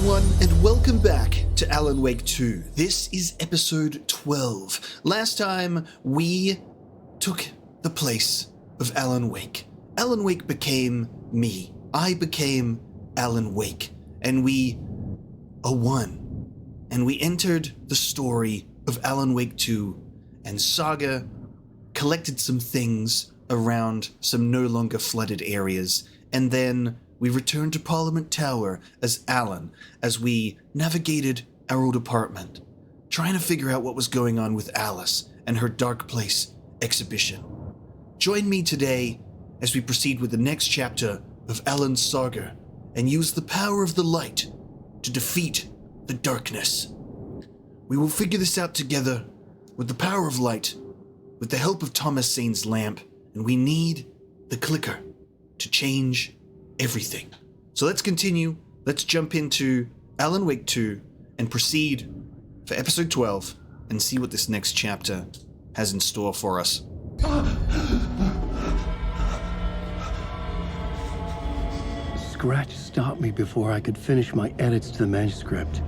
everyone, and welcome back to Alan Wake 2. This is episode 12. Last time, we took the place of Alan Wake. Alan Wake became me. I became Alan Wake. And we are one. And we entered the story of Alan Wake 2, and Saga collected some things around some no longer flooded areas, and then we returned to Parliament Tower as Alan, as we navigated our old apartment, trying to figure out what was going on with Alice and her Dark Place exhibition. Join me today as we proceed with the next chapter of Alan's saga and use the power of the light to defeat the darkness. We will figure this out together with the power of light, with the help of Thomas Zane's lamp, and we need the clicker to change everything. So let's continue. Let's jump into Alan Wake 2 and proceed for episode 12 and see what this next chapter has in store for us. Scratch stopped me before I could finish my edits to the manuscript.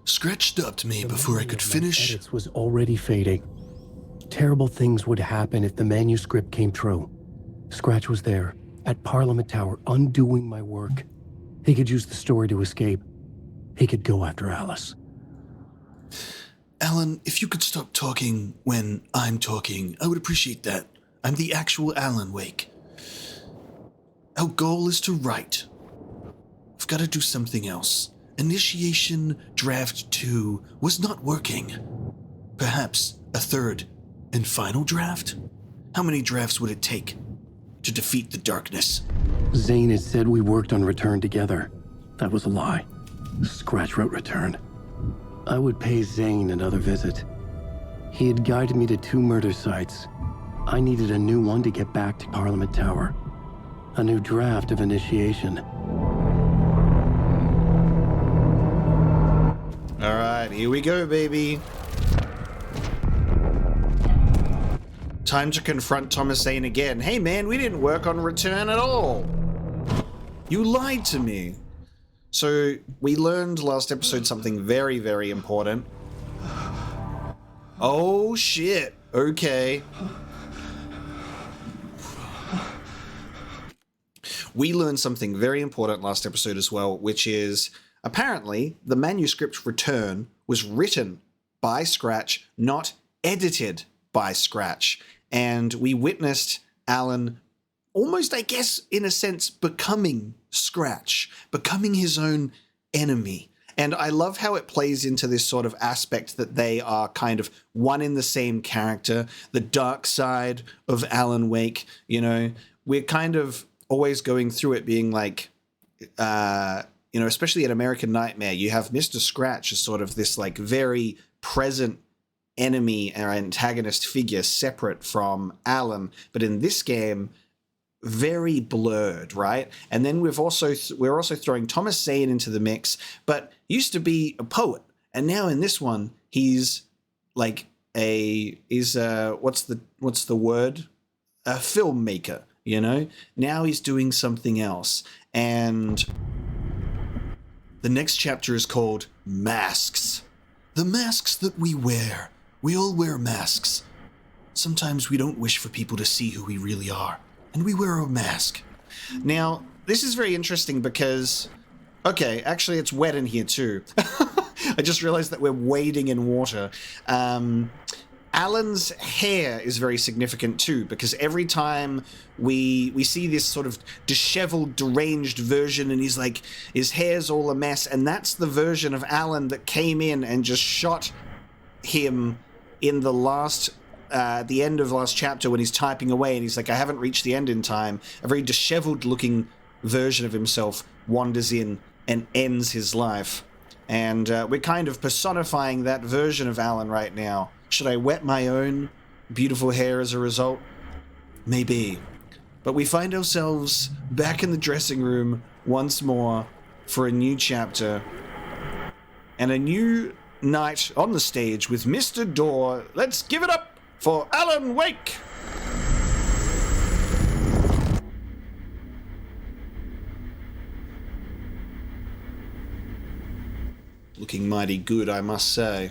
Scratch stopped me before I could finish. Edits was already fading. Terrible things would happen if the manuscript came true. Scratch was there, at Parliament Tower, undoing my work. He could use the story to escape. He could go after Alice. Alan, if you could stop talking when I'm talking, I would appreciate that. I'm the actual Alan Wake. Our goal is to write. We've got to do something else. Initiation Draft 2 was not working. Perhaps a third and final draft? How many drafts would it take to defeat the darkness? Zane had said we worked on Return together. That was a lie. Scratch wrote Return. I would pay Zane another visit. He had guided me to 2 murder sites. I needed a new one to get back to Parliament Tower. A new draft of Initiation. Alright, here we go, baby. Time to confront Thomas Zane again. Hey man, we didn't work on Return at all. You lied to me. So, we learned last episode something very, very important. Oh shit, okay. We learned something very important last episode as well, which is apparently the manuscript Return was written by Scratch, not edited by Scratch. And we witnessed Alan almost, I guess, in a sense, becoming Scratch, becoming his own enemy. And I love how it plays into this sort of aspect that they are kind of one in the same character, the dark side of Alan Wake. You know, we're kind of always going through it being like, you know, especially in American Nightmare, you have Mr. Scratch as sort of this like very present enemy or antagonist figure separate from Alan, but in this game, very blurred, right? And then we're also throwing Thomas Zane into the mix, but used to be a poet, and now in this one he's like what's the word? A filmmaker, you know? Now he's doing something else, and the next chapter is called Masks. The masks that we wear. We all wear masks. Sometimes we don't wish for people to see who we really are, and we wear a mask. Now, this is very interesting because, okay, actually it's wet in here too. I just realized that we're wading in water. Alan's hair is very significant too, because every time we see this sort of disheveled, deranged version, and he's like, his hair's all a mess, and that's the version of Alan that came in and just shot him in the the end of last chapter when he's typing away, and he's like, I haven't reached the end in time. A very disheveled looking version of himself wanders in and ends his life. And we're kind of personifying that version of Alan right now. Should I wet my own beautiful hair as a result? Maybe. But we find ourselves back in the dressing room once more for a new chapter. And a new night on the stage with Mr. Door. Let's give it up for Alan Wake! looking mighty good, I must say.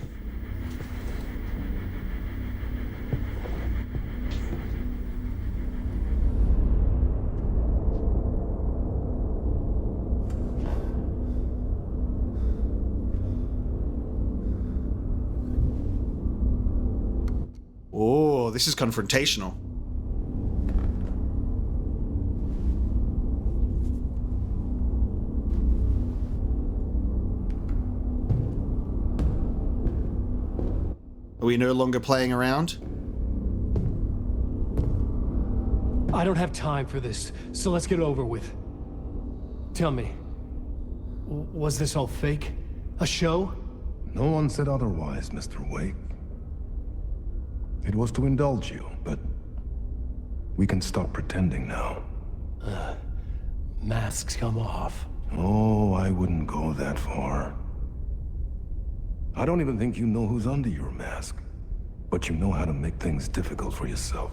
Oh, this is confrontational. Are we no longer playing around? I don't have time for this, so let's get it over with. Tell me, was this all fake? A show? No one said otherwise, Mr. Wake. It was to indulge you, but we can stop pretending now. Masks come off. Oh, I wouldn't go that far. I don't even think you know who's under your mask, but you know how to make things difficult for yourself.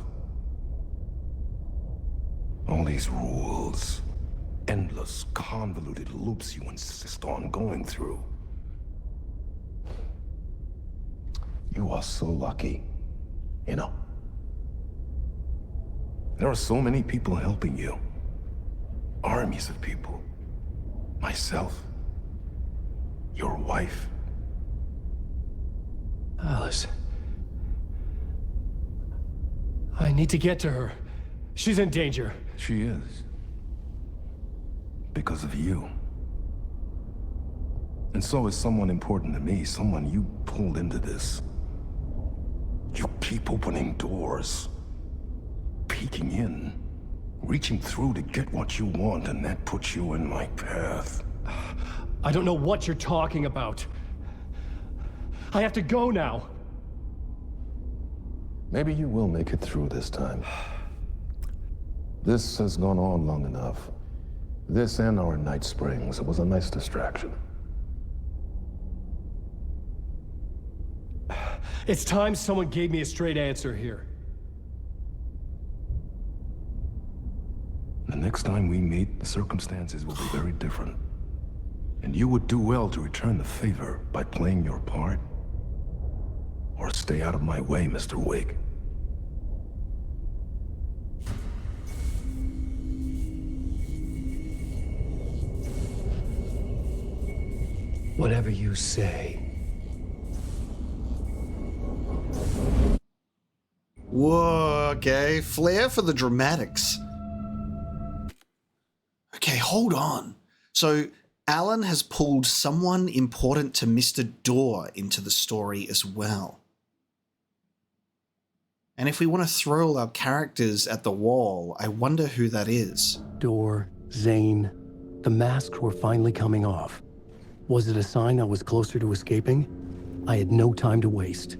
All these rules, endless, convoluted loops you insist on going through. You are so lucky, you know. There are so many people helping you. Armies of people. Myself. Your wife. Alice. I need to get to her. She's in danger. She is. Because of you. And so is someone important to me, someone you pulled into this. You keep opening doors. Peeking in. Reaching through to get what you want, and that puts you in my path. I don't know what you're talking about. I have to go now. Maybe you will make it through this time. This has gone on long enough. This and our Night Springs. It was a nice distraction. It's time someone gave me a straight answer here. The next time we meet, the circumstances will be very different. And you would do well to return the favor by playing your part. Or stay out of my way, Mr. Wake. Whatever you say. Whoa, okay. Flair for the dramatics. Okay, hold on. So, Alan has pulled someone important to Mr. Dorr into the story as well. And if we want to throw all our characters at the wall, I wonder who that is. Door, Zane, the masks were finally coming off. Was it a sign I was closer to escaping? I had no time to waste.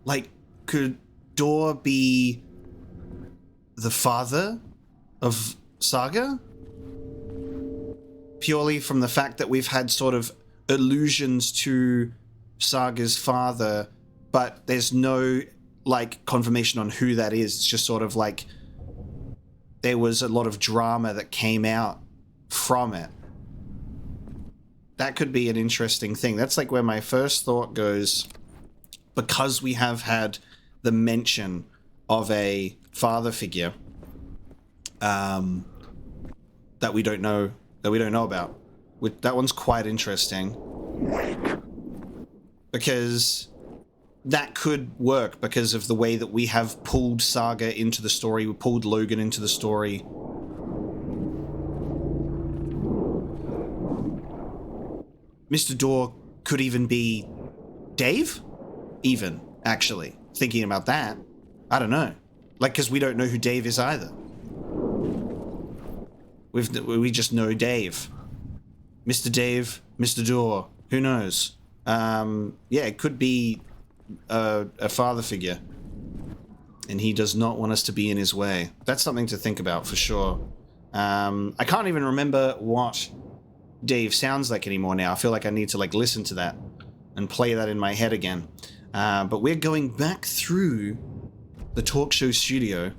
Like, could Dorr be the father of Saga? Purely from the fact that we've had sort of allusions to Saga's father, but there's no, like, confirmation on who that is. It's just sort of like there was a lot of drama that came out from it. That could be an interesting thing. That's like where my first thought goes, because we have had the mention of a father figure that we don't know about. That one's quite interesting. Because that could work because of the way that we have pulled Saga into the story, we pulled Logan into the story. Mr. Dorr could even be Dave? Even, actually. Thinking about that. I don't know. Like, because we don't know who Dave is either. We just know Dave. Mr. Dave, Mr. Dorr. Who knows? Yeah, it could be a father figure. And he does not want us to be in his way. That's something to think about for sure. I can't even remember what Dave sounds like anymore now. I feel like I need to like listen to that and play that in my head again. But we're going back through the talk show studio.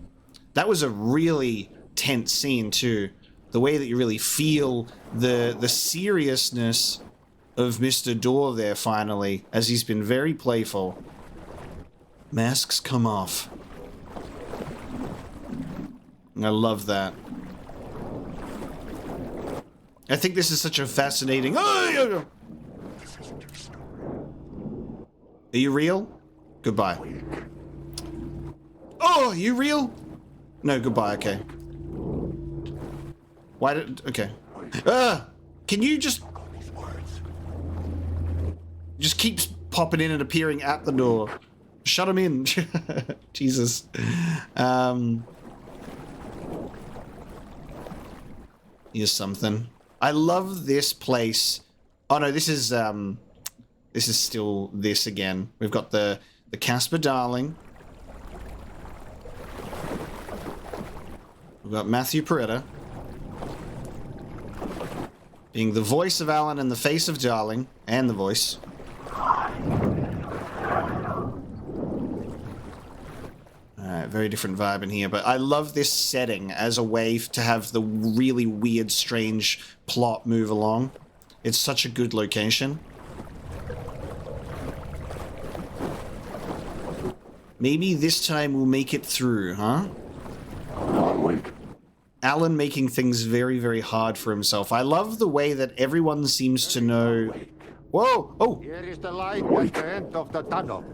That was a really tense scene too. the way that you really feel the seriousness of Mr. Door there finally, as he's been very playful. Masks come off. I love that. I think this is such a fascinating... Are you real? Goodbye. Oh, are you real? No, goodbye, okay. Why did... Okay. Can you just... Just keeps popping in and appearing at the door. Shut him in. Jesus. Here's something. I love this place. Oh no, this is still this again. We've got the Casper Darling. We've got Matthew Peretta being the voice of Alan and the face of Darling, and the voice. Alright, very different vibe in here, but I love this setting as a way to have the really weird, strange plot move along. It's such a good location. Maybe this time we'll make it through, huh? Alan making things very, very hard for himself. I love the way that everyone seems to know... Whoa! Oh! Here is the light at the end of the tunnel.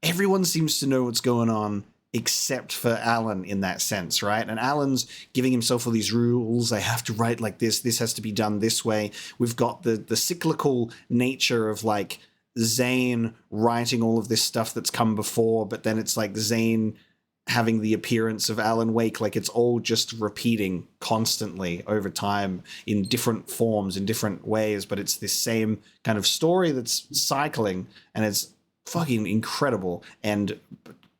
Everyone seems to know what's going on except for Alan in that sense, right? And Alan's giving himself all these rules. I have to write like this. This has to be done this way. We've got the cyclical nature of like Zane writing all of this stuff that's come before, but then it's like Zane having the appearance of Alan Wake, like it's all just repeating constantly over time in different forms, in different ways, but it's this same kind of story that's cycling, and it's fucking incredible and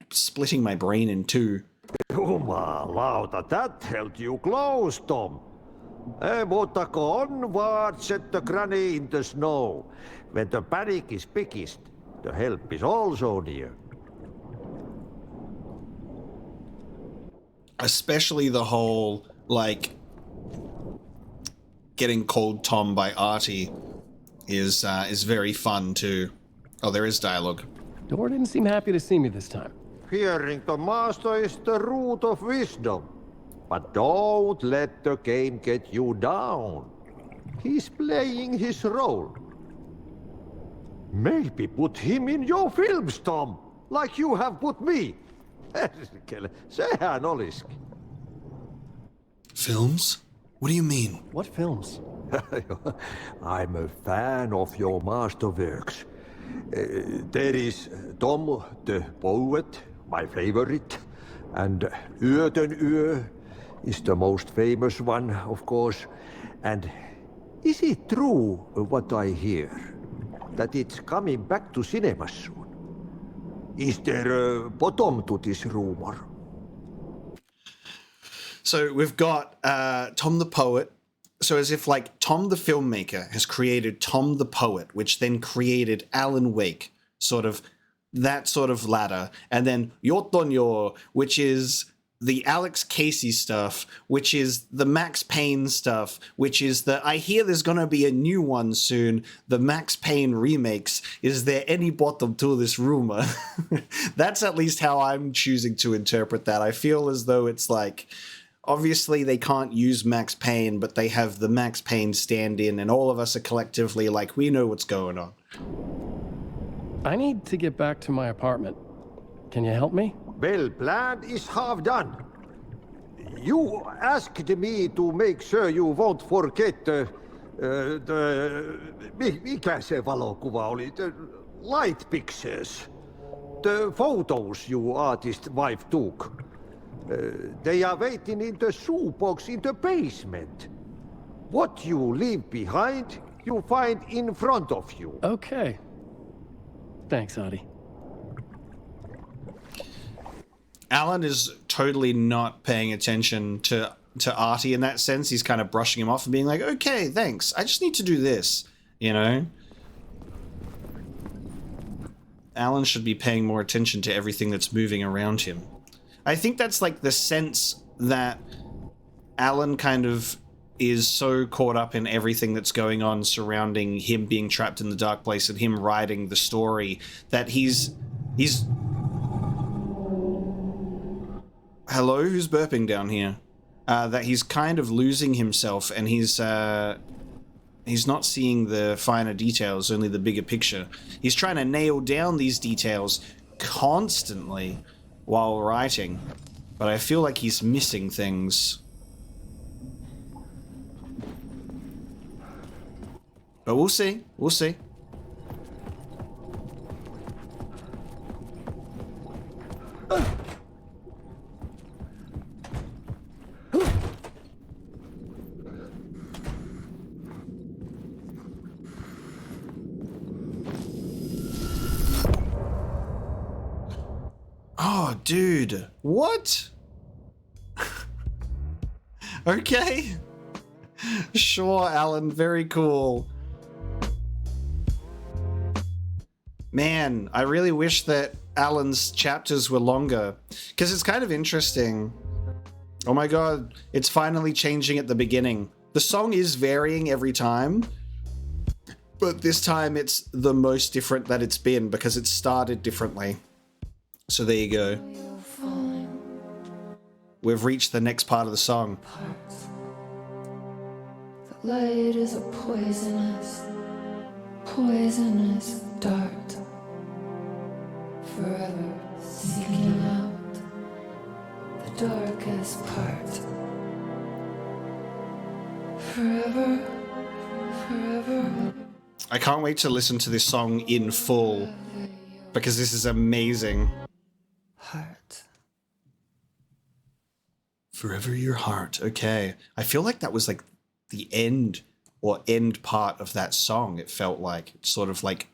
splitting my brain in two. Jumalauta, that held you close, Tom. Mutta onward, set the granny in the snow. When the panic is biggest, the help is also near. Especially the whole, like, getting called Tom by Artie is very fun too. Oh, there is dialogue. Door didn't seem happy to see me this time. Fearing the master is the root of wisdom. But don't let the game get you down. He's playing his role. Maybe put him in your films, Tom, like you have put me. Sehän olisikin. Films? What do you mean? What films? I'm a fan of your masterworks. There is Tom the Poet, my favorite, and Yö is the most famous one, of course. And is it true what I hear, that it's coming back to cinemas soon? Is there a bottom to this rumor? So we've got Tom the Poet. So as if like Tom the filmmaker has created Tom the Poet, which then created Alan Wake, sort of that sort of ladder. And then Yotonyo, which is the Alex Casey stuff, which is the Max Payne stuff, which is the, I hear there's going to be a new one soon, the Max Payne remakes. Is there any bottom to this rumor? That's at least how I'm choosing to interpret that. I feel as though it's like, obviously they can't use Max Payne, but they have the Max Payne stand-in, and all of us are collectively like, we know what's going on. I need to get back to my apartment. Can you help me? Well, plan is half done. You asked me to make sure you won't forget mikä se valokuva oli? The light pictures. The photos you artist wife took. They are waiting in the shoebox in the basement. What you leave behind, you find in front of you. Okay. Thanks, Adi. Alan is totally not paying attention to Artie in that sense. He's kind of brushing him off and being like, okay, thanks. I just need to do this, you know? Alan should be paying more attention to everything that's moving around him. I think that's like the sense that Alan kind of is so caught up in everything that's going on surrounding him being trapped in the dark place and him writing the story that he's hello, who's burping down here? That he's kind of losing himself, and he's not seeing the finer details, only the bigger picture. He's trying to nail down these details constantly while writing, but I feel like he's missing things. But we'll see. We'll see. Oh, dude. What? Okay. Sure, Alan. Very cool. Man, I really wish that Alan's chapters were longer, because it's kind of interesting. Oh my god, it's finally changing at the beginning. The song is varying every time, but this time it's the most different that it's been because it started differently. So there you go. We've reached the next part of the song. The light is a poisonous dart, forever seeking out the darkest part. Forever. I can't wait to listen to this song in full because this is amazing. Heart. Forever your heart. Okay. I feel like that was like the end part of that song. It felt like it's sort of like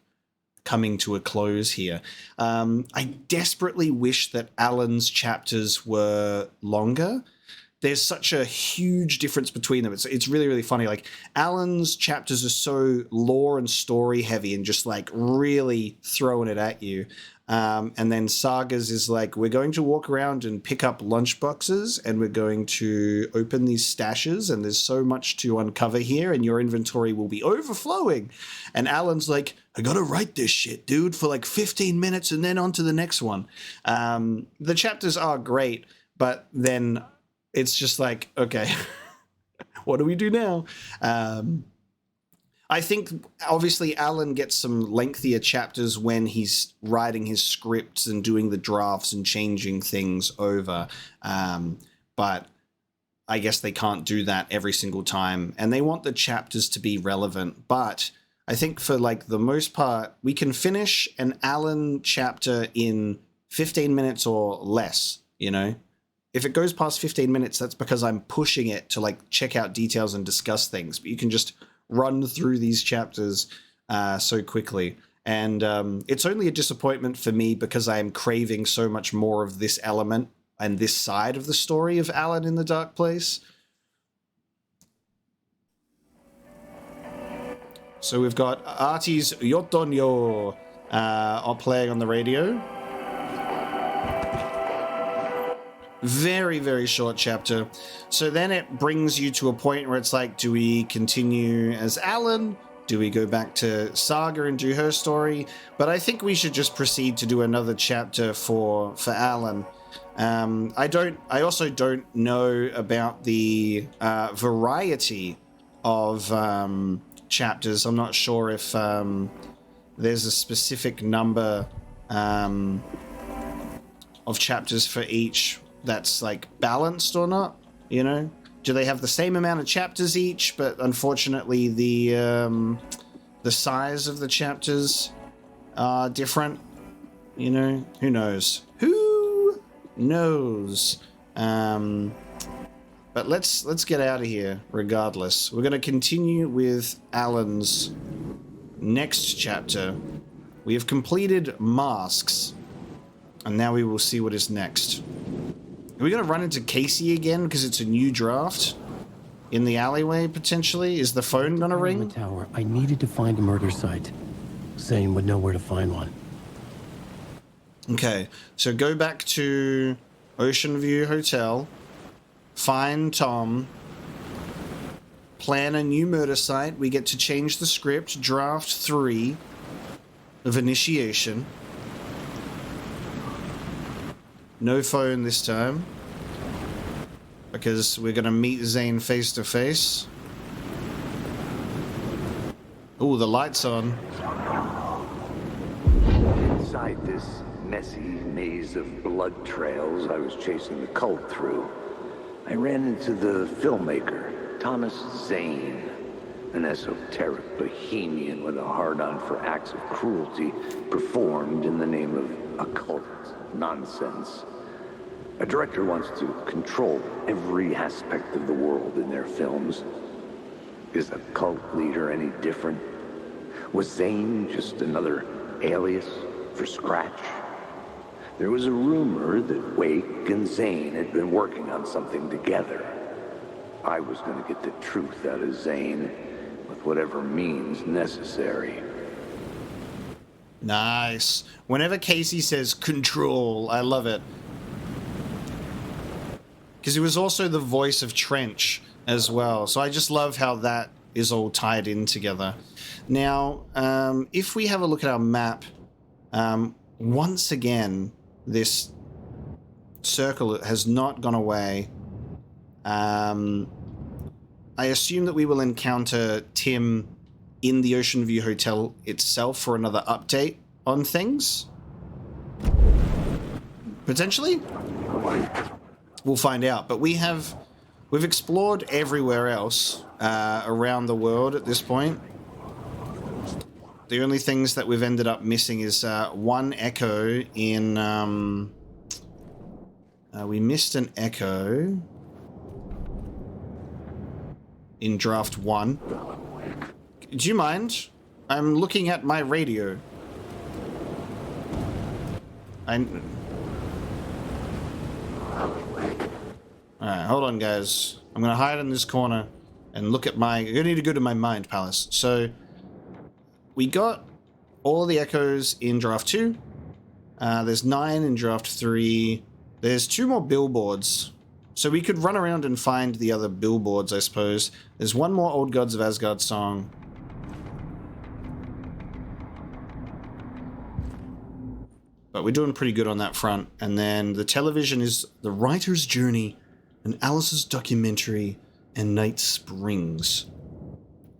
coming to a close here. I desperately wish that Alan's chapters were longer. There's such a huge difference between them. It's really, really funny. Like, Alan's chapters are so lore and story heavy and just like really throwing it at you. And then Saga's is like, we're going to walk around and pick up lunchboxes and we're going to open these stashes and there's so much to uncover here and your inventory will be overflowing. And Alan's like, I gotta write this shit, dude, for like 15 minutes and then on to the next one. The chapters are great, but then it's just like, okay, what do we do now? I think, obviously, Alan gets some lengthier chapters when he's writing his scripts and doing the drafts and changing things over. But I guess they can't do that every single time. And they want the chapters to be relevant. But I think for, like, the most part, we can finish an Alan chapter in 15 minutes or less, you know? If it goes past 15 minutes, that's because I'm pushing it to, like, check out details and discuss things. But you can just run through these chapters so quickly. And it's only a disappointment for me because I am craving so much more of this element and this side of the story of Alan in the Dark Place. So we've got Artie's Yotonyo playing on the radio. Very, very short chapter. So then it brings you to a point where it's like, do we continue as Alan? Do we go back to Saga and do her story? But I think we should just proceed to do another chapter for Alan. I also don't know about the variety of chapters. I'm not sure if there's a specific number of chapters for each that's like balanced or not, you know? Do they have the same amount of chapters each, but unfortunately the size of the chapters are different, you know? Who knows? Who knows? But let's get out of here regardless. We're going to continue with Alan's next chapter. We have completed Masks, and now we will see what is next. Are we going to run into Casey again because it's a new draft in the alleyway, potentially? Is the phone going to ring? The tower. I needed to find a murder site. Zane would know where to find one. Okay, so go back to Ocean View Hotel, find Tom, plan a new murder site. We get to change the script, draft 3 of initiation. No phone this time, because we're gonna meet Zane face to face. Oh, the light's on. Inside this messy maze of blood trails I was chasing the cult through, I ran into the filmmaker, Thomas Zane, an esoteric bohemian with a hard-on for acts of cruelty performed in the name of occult nonsense. A director wants to control every aspect of the world in their films. Is a cult leader any different? Was Zane just another alias for Scratch? There was a rumor that Wake and Zane had been working on something together. I was going to get the truth out of Zane with whatever means necessary. Nice. Whenever Casey says control, I love it. Because he was also the voice of Trench as well. So I just love how that is all tied in together. Now, if we have a look at our map, once again, this circle has not gone away. I assume that we will encounter Tim in the Ocean View Hotel itself for another update on things. Potentially? We'll find out. But we've explored everywhere else around the world at this point. The only things that we've ended up missing is one echo in... we missed an echo in draft 1. Do you mind? I'm looking at my radio. Alright, hold on, guys. I'm gonna hide in this corner and look at my... I need to go to my mind palace. So, we got all the echoes in draft 2. There's 9 in draft 3. There's 2 more billboards. So we could run around and find the other billboards, I suppose. There's 1 more Old Gods of Asgard song. But we're doing pretty good on that front. And then the television is The Writer's Journey, and Alice's Documentary, and Night Springs.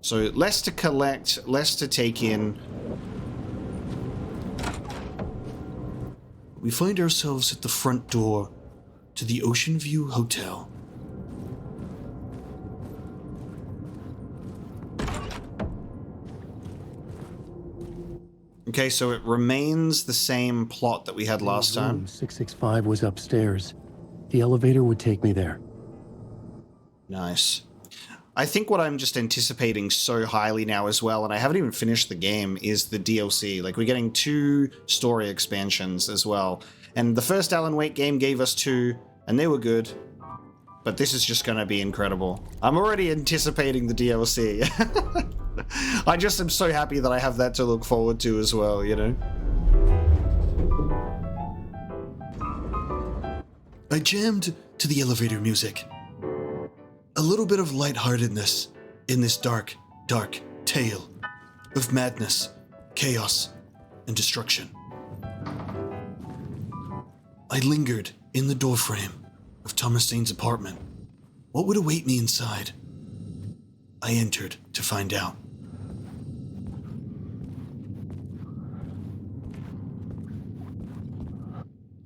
So less to collect, less to take in. We find ourselves at the front door to the Ocean View Hotel. Okay, so it remains the same plot that we had last time. Room 665 was upstairs. The elevator would take me there. Nice. I think what I'm just anticipating so highly now as well, and I haven't even finished the game, is the DLC. Like, we're getting 2 story expansions as well. And the first Alan Wake game gave us 2, and they were good. But this is just gonna be incredible. I'm already anticipating the DLC. I just am so happy that I have that to look forward to as well, you know? I jammed to the elevator music. A little bit of lightheartedness in this dark, dark tale of madness, chaos, and destruction. I lingered in the doorframe of Thomas Zane's apartment. What would await me inside? I entered to find out.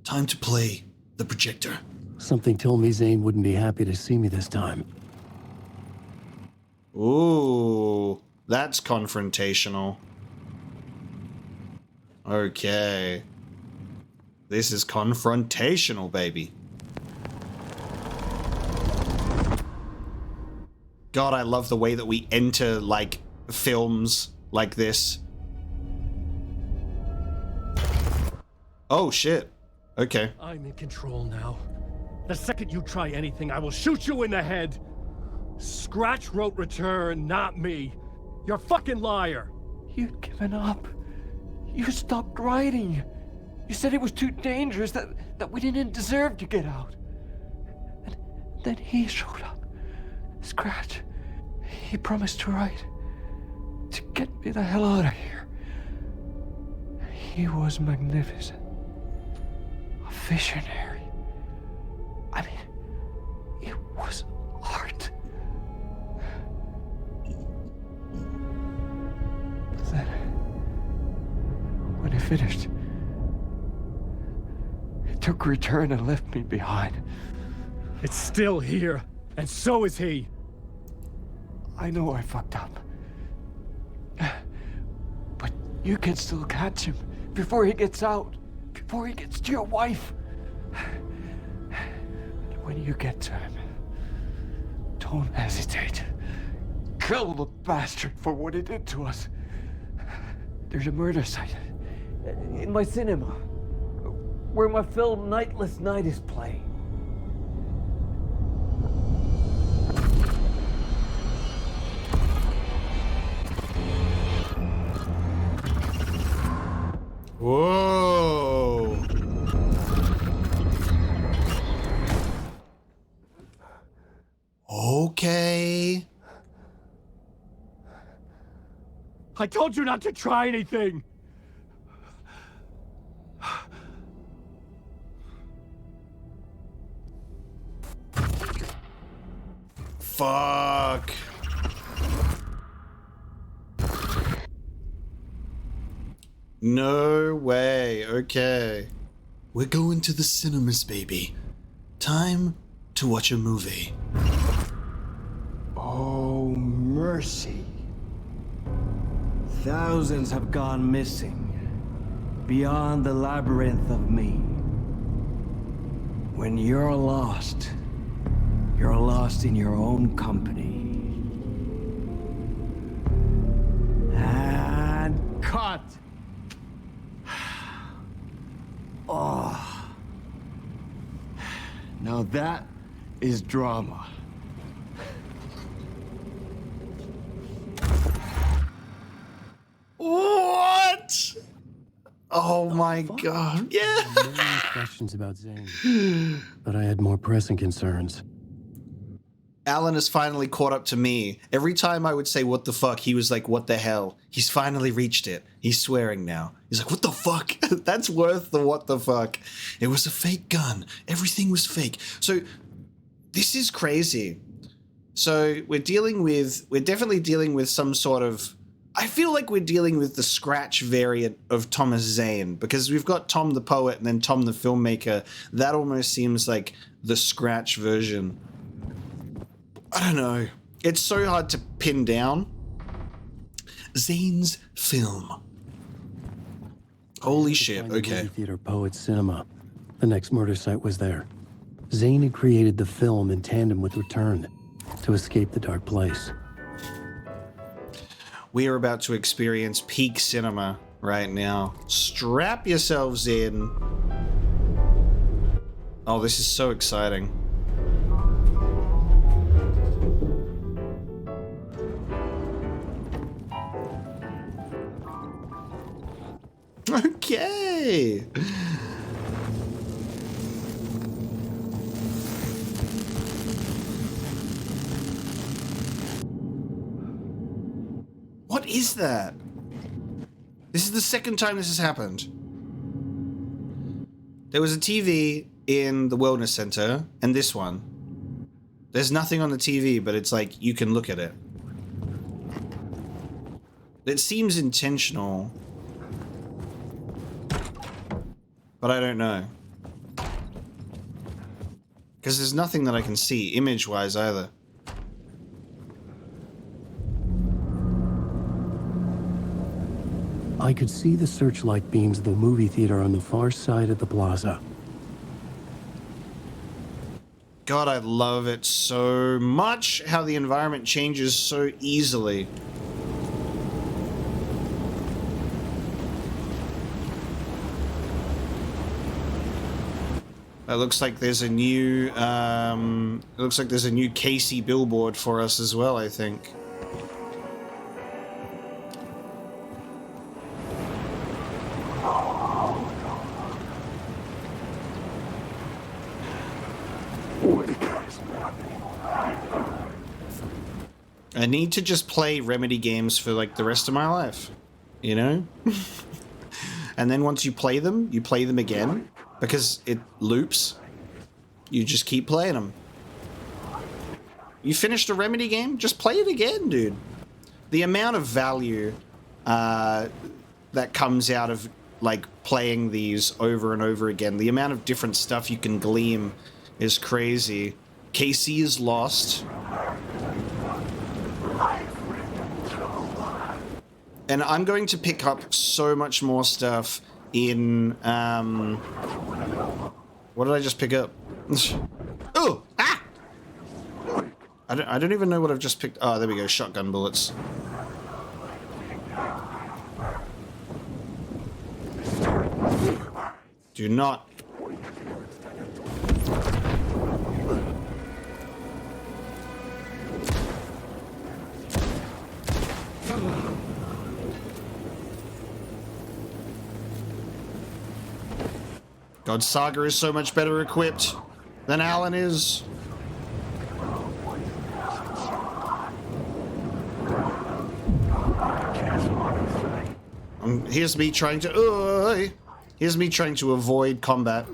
Time to play the projector. Something told me Zane wouldn't be happy to see me this time. Ooh, that's confrontational. Okay. This is confrontational, baby. God, I love the way that we enter, like, films like this. Oh, shit. Okay. I'm in control now. The second you try anything, I will shoot you in the head. Scratch wrote Return, not me. You're a fucking liar. You'd given up. You stopped writing. You said it was too dangerous, that we didn't deserve to get out. And Then he showed up. Scratch. He promised to write. To get me the hell out of here. He was magnificent. A visionary. I mean, it was art. Then, when he finished, he took return and left me behind. It's still here, and so is he. I know I fucked up. But you can still catch him before he gets out, before he gets to your wife. And when you get to him, don't hesitate. Kill the bastard for what he did to us. There's a murder site in my cinema where my film Nightless Night is playing. Whoa. Okay. I told you not to try anything! Fuck. No way. Okay. We're going to the cinemas, baby. Time to watch a movie. Oh, mercy. Thousands have gone missing. Beyond the labyrinth of me. When you're lost in your own company. And cut! Oh. Now that is drama. What? Oh my god. Yeah. I had many questions about Zane, but I had more pressing concerns. Alan has finally caught up to me. Every time I would say, what the fuck, he was like, what the hell? He's finally reached it. He's swearing now. He's like, what the fuck? That's worth the what the fuck. It was a fake gun. Everything was fake. So this is crazy. So we're definitely dealing with some sort of, I feel like we're dealing with the Scratch variant of Thomas Zane, because we've got Tom the poet and then Tom the filmmaker. That almost seems like the Scratch version. I don't know. It's so hard to pin down. Zane's film. Holy shit, okay. Movie theater Poet Cinema. The next murder site was there. Zane had created the film in tandem with Return to escape the dark place. We are about to experience peak cinema right now. Strap yourselves in. Oh, this is so exciting. Okay. What is that? This is the second time this has happened. There was a TV in the Wellness Center, and this one. There's nothing on the TV, but it's like, you can look at it. It seems intentional. But I don't know. Because there's nothing that I can see, image-wise, either. I could see the searchlight beams of the movie theater on the far side of the plaza. God, I love it so much, how the environment changes so easily. It looks like there's a new, Casey billboard for us as well, I think. Holy Christ, man. I need to just play Remedy games for like the rest of my life, you know? And then once you play them again because it loops. You just keep playing them. You finished a Remedy game? Just play it again, dude. The amount of value that comes out of like playing these over and over again, the amount of different stuff you can glean is crazy. Casey is lost. And I'm going to pick up so much more stuff in, what did I just pick up? Oh! Ah! I don't even know what I've just picked. Oh, there we go. Shotgun bullets. Do not. God, Saga is so much better equipped than Alan is. Here's me trying to... here's me trying to avoid combat.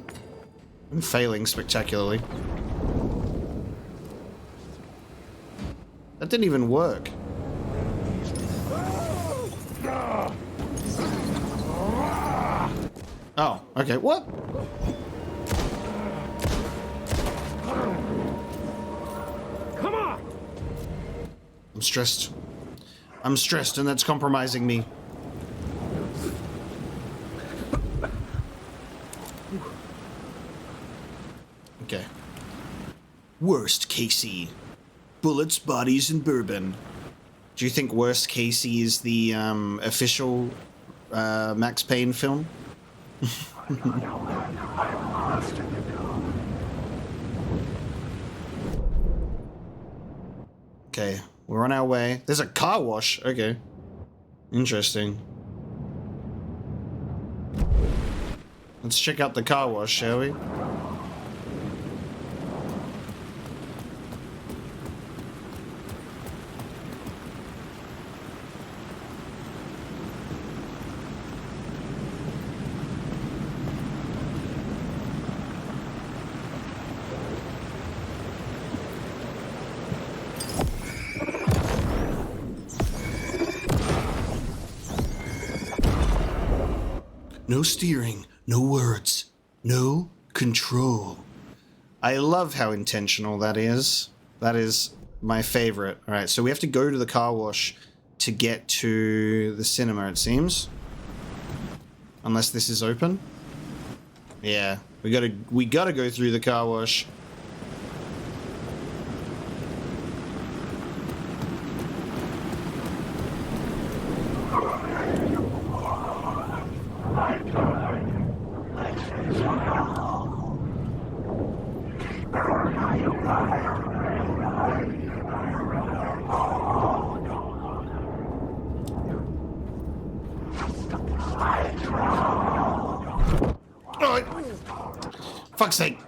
And failing spectacularly. That didn't even work. Oh, okay. What? Come on! I'm stressed. I'm stressed, and that's compromising me. Okay. Worst Casey. Bullets, bodies, and bourbon. Do you think Worst Casey is the official Max Payne film? Okay, we're on our way. There's a car wash. Okay. Interesting. Let's check out the car wash, shall we? No steering, no words, no control. I love how intentional that is. That is my favorite. All right, so we have to go to the car wash to get to the cinema, it seems. Unless this is open. Yeah, we gotta go through the car wash. Fuck's sake.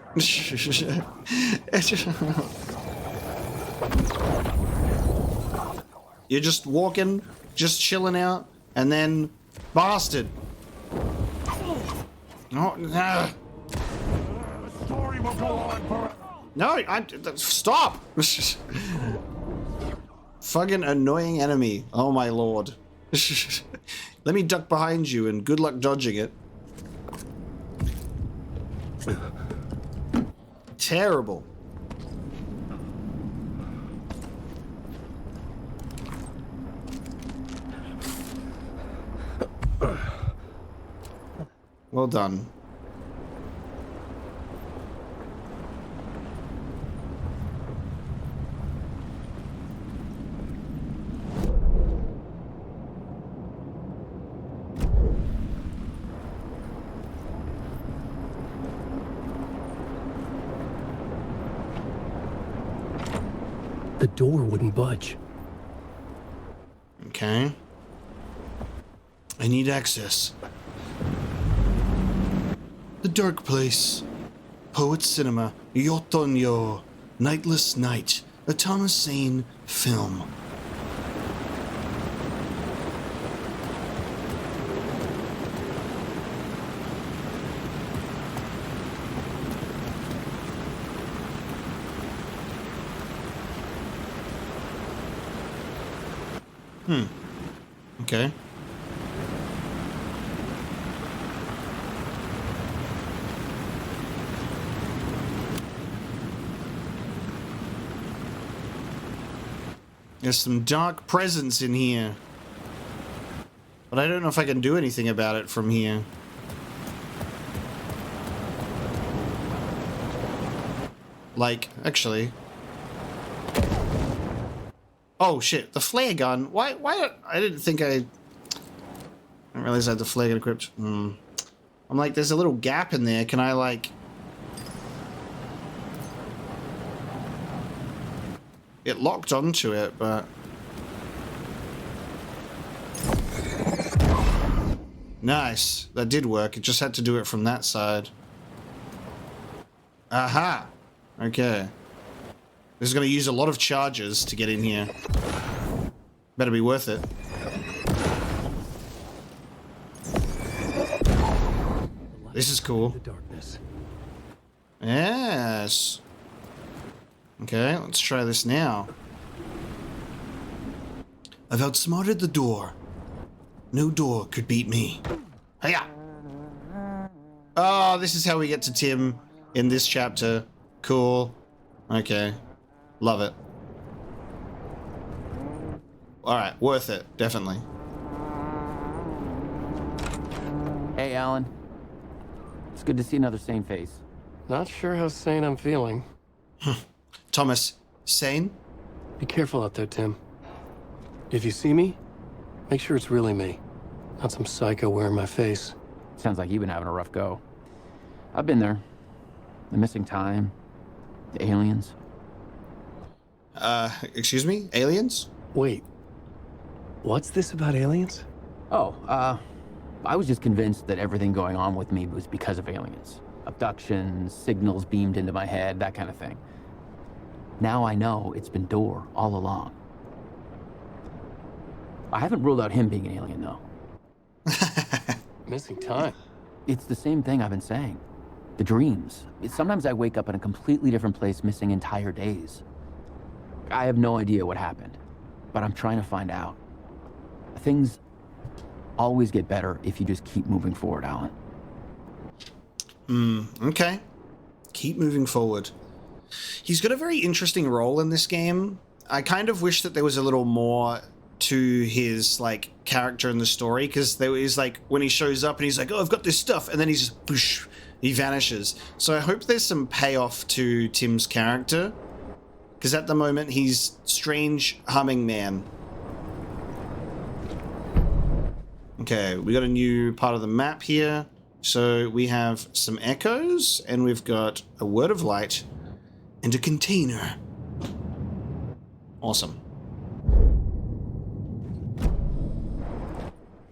You're just walking, just chilling out, and then bastard. No, nah. The story will go on forever. No, stop. Fucking annoying enemy. Oh my lord. Let me duck behind you and good luck dodging it. Terrible. Well done. The door wouldn't budge. Okay. I need access. The Dark Place. Poet Cinema. Yotonyo. Nightless Night. A Thomas Zane film. Okay. There's some dark presence in here. But I don't know if I can do anything about it from here. Like, actually... Oh shit, the flare gun. Why I didn't think I didn't realize I had the flare gun equipped. I'm like, there's a little gap in there. Can I like... It locked onto it, but... Nice. That did work. It just had to do it from that side. Aha! Okay. This is going to use a lot of charges to get in here. Better be worth it. This is cool. The darkness. Yes. Okay, let's try this now. I've outsmarted the door. No door could beat me. Hiya! Oh, this is how we get to Tim in this chapter. Cool. Okay. Love it. Alright, worth it. Definitely. Hey, Alan. It's good to see another sane face. Not sure how sane I'm feeling. Thomas, sane? Be careful out there, Tim. If you see me, make sure it's really me, not some psycho wearing my face. Sounds like you've been having a rough go. I've been there. The missing time. The aliens. Excuse me? Aliens? Wait, what's this about aliens? Oh, I was just convinced that everything going on with me was because of aliens. Abductions, signals beamed into my head, that kind of thing. Now I know it's been Door all along. I haven't ruled out him being an alien, though. Missing time. It's the same thing I've been saying. The dreams. Sometimes I wake up in a completely different place, missing entire days. I have no idea what happened, but I'm trying to find out. Things always get better if you just keep moving forward, Alan. Okay. Keep moving forward. He's got a very interesting role in this game. I kind of wish that there was a little more to his, like, character in the story, because there is, like, when he shows up and he's like, oh, I've got this stuff, and then he's just, whoosh, he vanishes. So I hope there's some payoff to Tim's character, because at the moment he's strange humming man. Okay, we got a new part of the map here. So we have some echoes, and we've got a word of light and a container. Awesome.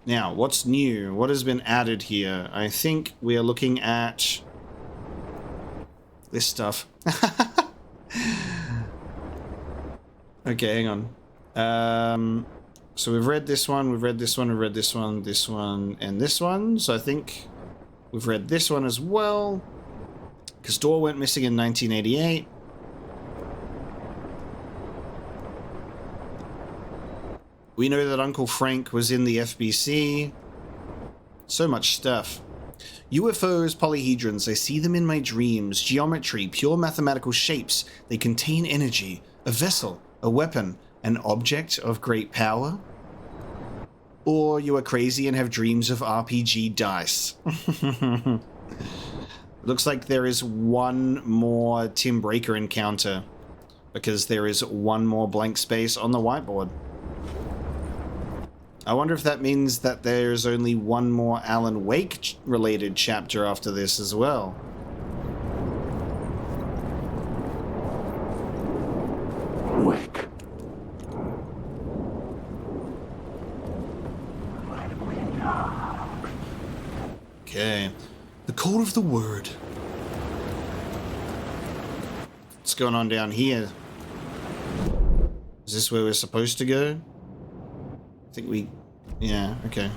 Now, what's new? What has been added here? I think we are looking at this stuff. Okay, hang on. So we've read this one, we've read this one, we've read this one, this one, and this one. So I think we've read this one as well, because Door went missing in 1988. We know that Uncle Frank was in the FBC. So much stuff. UFOs, polyhedrons, I see them in my dreams. Geometry, pure mathematical shapes. They contain energy, a vessel, a weapon, an object of great power. Or you are crazy and have dreams of RPG dice. Looks like there is one more Tim Breaker encounter, because there is one more blank space on the whiteboard. I wonder if that means that there's only one more Alan Wake related chapter after this as well. Wake. Okay. The code of the word. What's going on down here? Is this where we're supposed to go? I think we... Yeah, okay.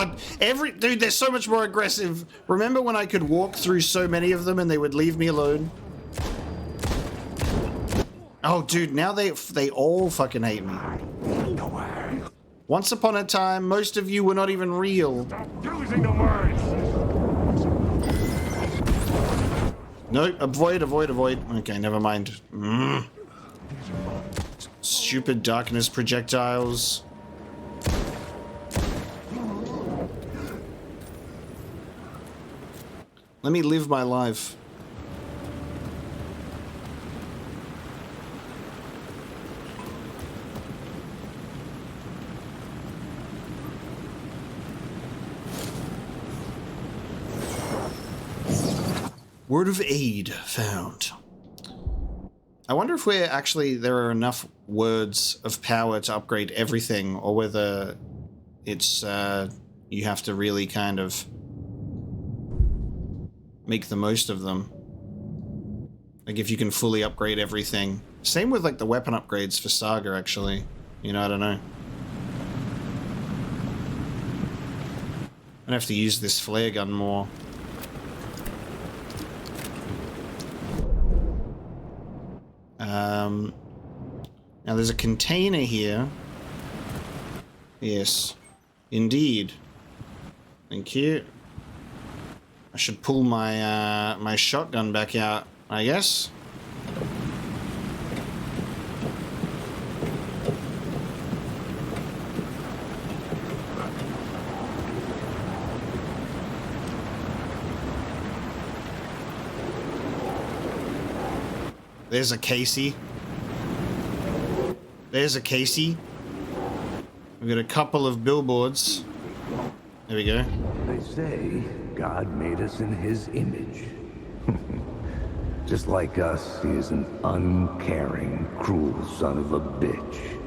God, dude, they're so much more aggressive. Remember when I could walk through so many of them and they would leave me alone? Oh, dude, now they all fucking hate me. Once upon a time, most of you were not even real. Stop using the words! Nope, avoid. Okay, never mind. Stupid darkness projectiles. Let me live my life. Word of aid found. I wonder if there are enough words of power to upgrade everything, or whether it's you have to really kind of make the most of them. Like if you can fully upgrade everything. Same with like the weapon upgrades for Saga, actually. You know, I don't know. I'm gonna have to use this flare gun more. Now there's a container here. Yes, indeed. Thank you. I should pull my my shotgun back out, I guess. There's a Casey. There's a Casey. We've got a couple of billboards. There we go. They say God made us in his image. Just like us, he is an uncaring, cruel son of a bitch.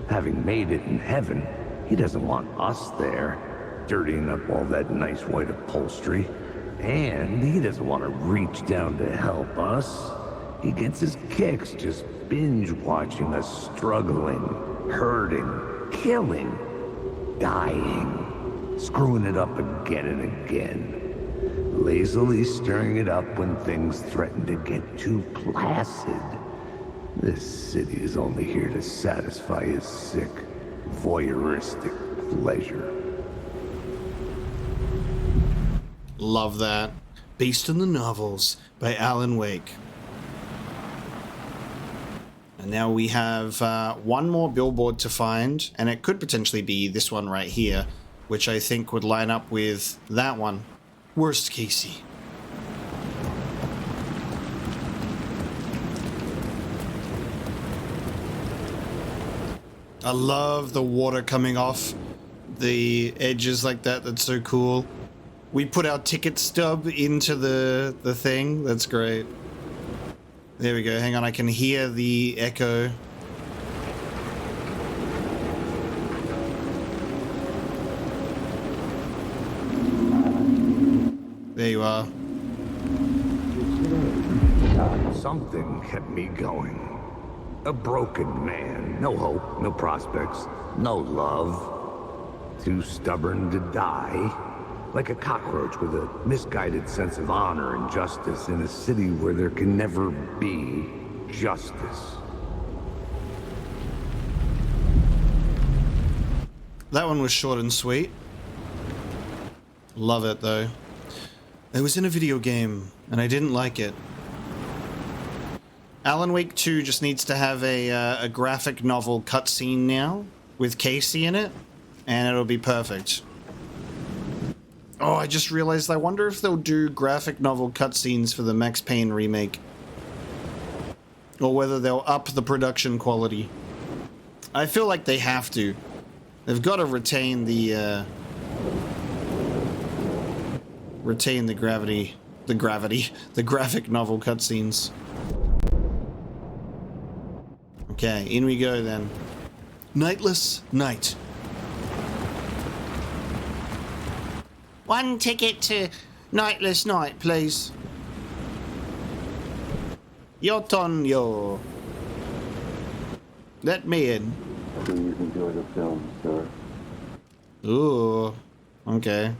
Having made it in heaven, he doesn't want us there, dirtying up all that nice white upholstery. And he doesn't want to reach down to help us. He gets his kicks just binge watching us struggling, hurting, killing, dying, screwing it up again and again, lazily stirring it up when things threaten to get too placid. This city is only here to satisfy his sick, voyeuristic pleasure. Love that. Based on the novels by Alan Wake. And now we have one more billboard to find, and it could potentially be this one right here, which I think would line up with that one. Worst Casey. I love the water coming off the edges like that. That's so cool. We put our ticket stub into the thing. That's great. There we go. Hang on, I can hear the echo. There you are. Something kept me going. A broken man. No hope, no prospects, no love. Too stubborn to die. Like a cockroach with a misguided sense of honor and justice in a city where there can never be justice. That one was short and sweet. Love it, though. It was in a video game, and I didn't like it. Alan Wake 2 just needs to have a graphic novel cutscene now, with Casey in it, and it'll be perfect. Oh, I just realized I wonder if they'll do graphic novel cutscenes for the Max Payne remake. Or whether they'll up the production quality. I feel like they have to. They've got to retain the graphic novel cutscenes. Okay, in we go then. Nightless Night. One ticket to Nightless Night, please. Your turn, yo. Let me in. Please enjoy the film, sir. Ooh. Okay.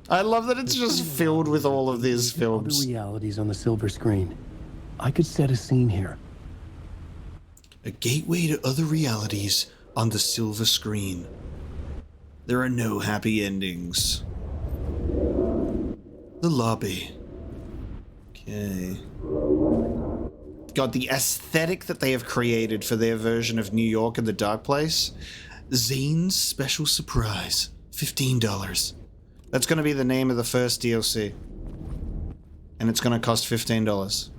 I love that it's just filled with all of these films. Other realities on the silver screen. I could set a scene here. A gateway to other realities on the silver screen. There are no happy endings. The lobby. Okay. God, the aesthetic that they have created for their version of New York and the Dark Place. Zane's Special Surprise. $15. That's going to be the name of the first DLC. And it's going to cost $15.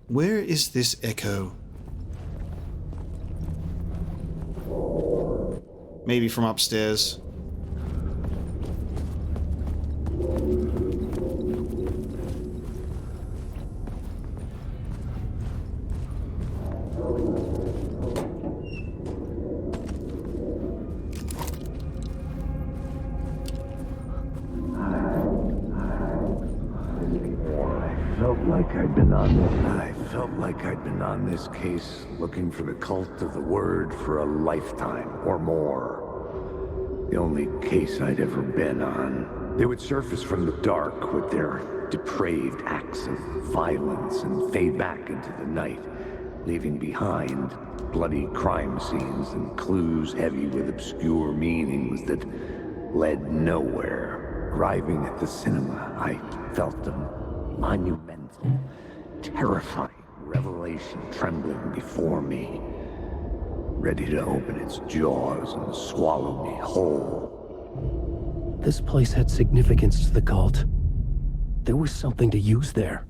Where is this echo? Maybe from upstairs. I felt like I'd been on this case looking for the cult of the word for a lifetime or more. The only case I'd ever been on. They would surface from the dark with their depraved acts of violence and fade back into the night, leaving behind bloody crime scenes and clues heavy with obscure meanings that led nowhere. Arriving at the cinema, I felt a monumental, terrifying revelation trembling before me, ready to open its jaws and swallow me whole. This place had significance to the cult. There was something to use there.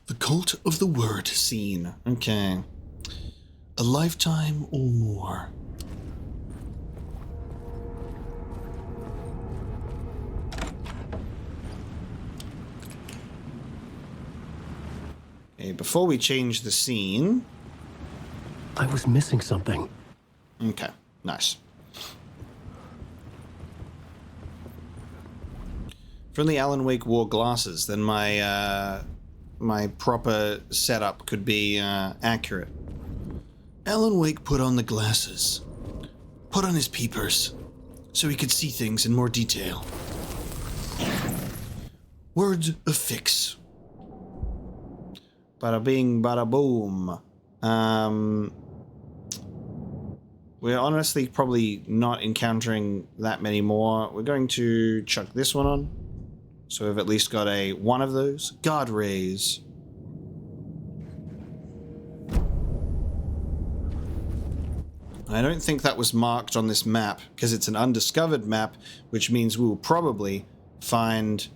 The cult of the word scene. Okay. A lifetime or more. Okay, before we change the scene... I was missing something. Okay, nice. If only Alan Wake wore glasses, then my my proper setup could be accurate. Alan Wake put on the glasses. Put on his peepers, so he could see things in more detail. Word affix. Bada bing, bada boom. We're honestly probably not encountering that many more. We're going to chuck this one on. So we've at least got one of those. God rays. I don't think that was marked on this map because it's an undiscovered map, which means we will probably find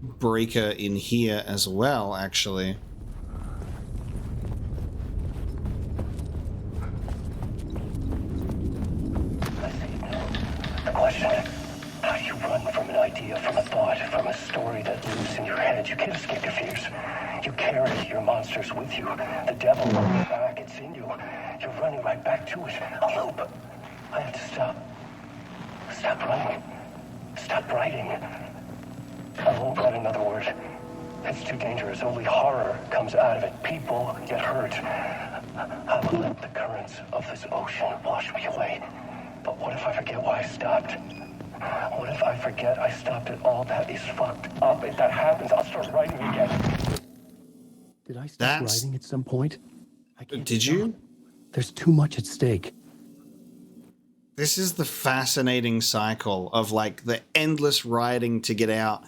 Breaker in here as well, actually. The question, how do you run from an idea, from a thought, from a story that lives in your head? You can't escape your fears. You carry your monsters with you. The devil on your back, it's in you. You're running right back to it. A loop. I have to stop. Stop running. Stop writing. I won't write another word. It's too dangerous. Only horror comes out of it. People get hurt. I will let the currents of this ocean wash me away. But what if I forget why I stopped? What if I forget I stopped it all? That is fucked up. If that happens, I'll start writing again. Did I stop writing at some point? Did you? There's too much at stake. This is the fascinating cycle of like the endless writing to get out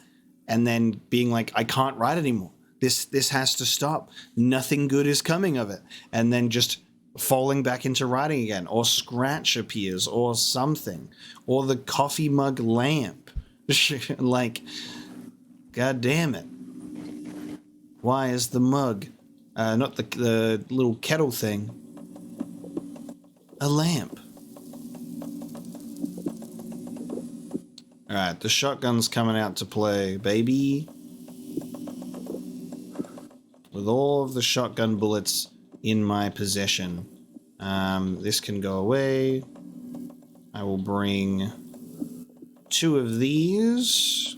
and then being like, I can't write anymore. This has to stop. Nothing good is coming of it. And then just falling back into writing again, or Scratch appears, or something, or the coffee mug lamp. Like, god damn it. Why is the mug, not the little kettle thing, a lamp? Alright, the shotgun's coming out to play, baby. With all of the shotgun bullets in my possession. This can go away. I will bring 2 of these.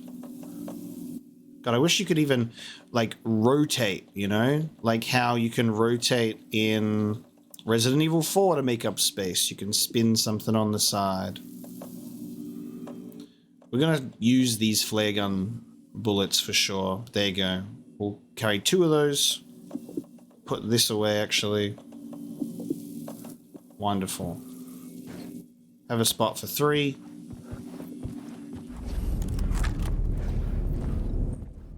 God, I wish you could even, like, rotate, you know? Like how you can rotate in Resident Evil 4 to make up space. You can spin something on the side. We're gonna use these flare gun bullets for sure. There you go. We'll carry 2 of those. Put this away, actually. Wonderful. Have a spot for 3.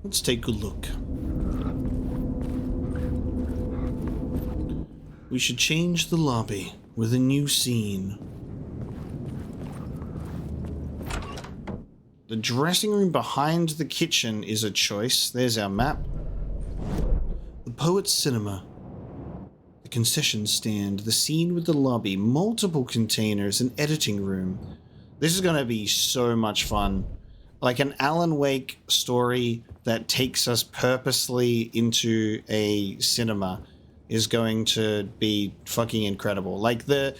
Let's take a look. We should change the lobby with a new scene. The dressing room behind the kitchen is a choice. There's our map. The Poet's Cinema. The concession stand. The scene with the lobby. Multiple containers. An editing room. This is going to be so much fun. Like an Alan Wake story that takes us purposely into a cinema is going to be fucking incredible. Like the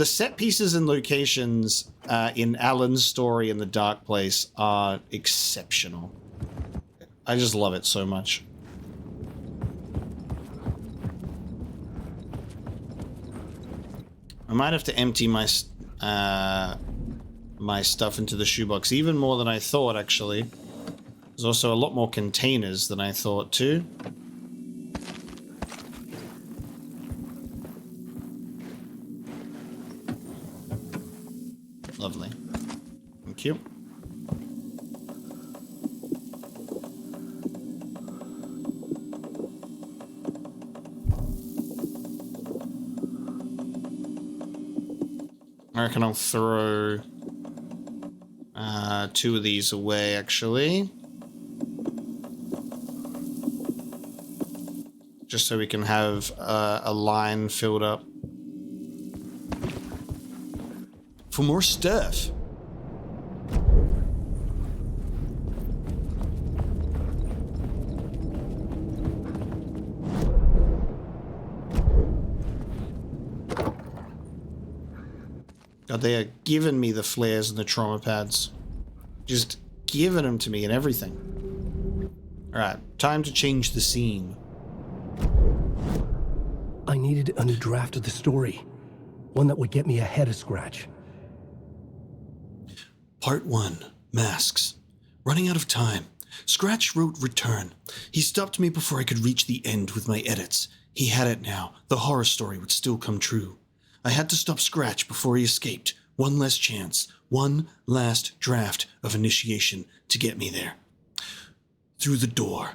set pieces and locations in Alan's story in The Dark Place are exceptional. I just love it so much. I might have to empty my my stuff into the shoebox even more than I thought, actually. There's also a lot more containers than I thought, too. Lovely. Thank you. I reckon I'll throw 2 of these away, actually. Just so we can have a line filled up. For more stuff. God, they are giving me the flares and the trauma pads. Just giving them to me and everything. Alright, time to change the scene. I needed a new draft of the story. One that would get me ahead of Scratch. Part 1. Masks. Running out of time. Scratch wrote Return. He stopped me before I could reach the end with my edits. He had it now. The horror story would still come true. I had to stop Scratch before he escaped. One last chance. One last draft of initiation to get me there. Through the door.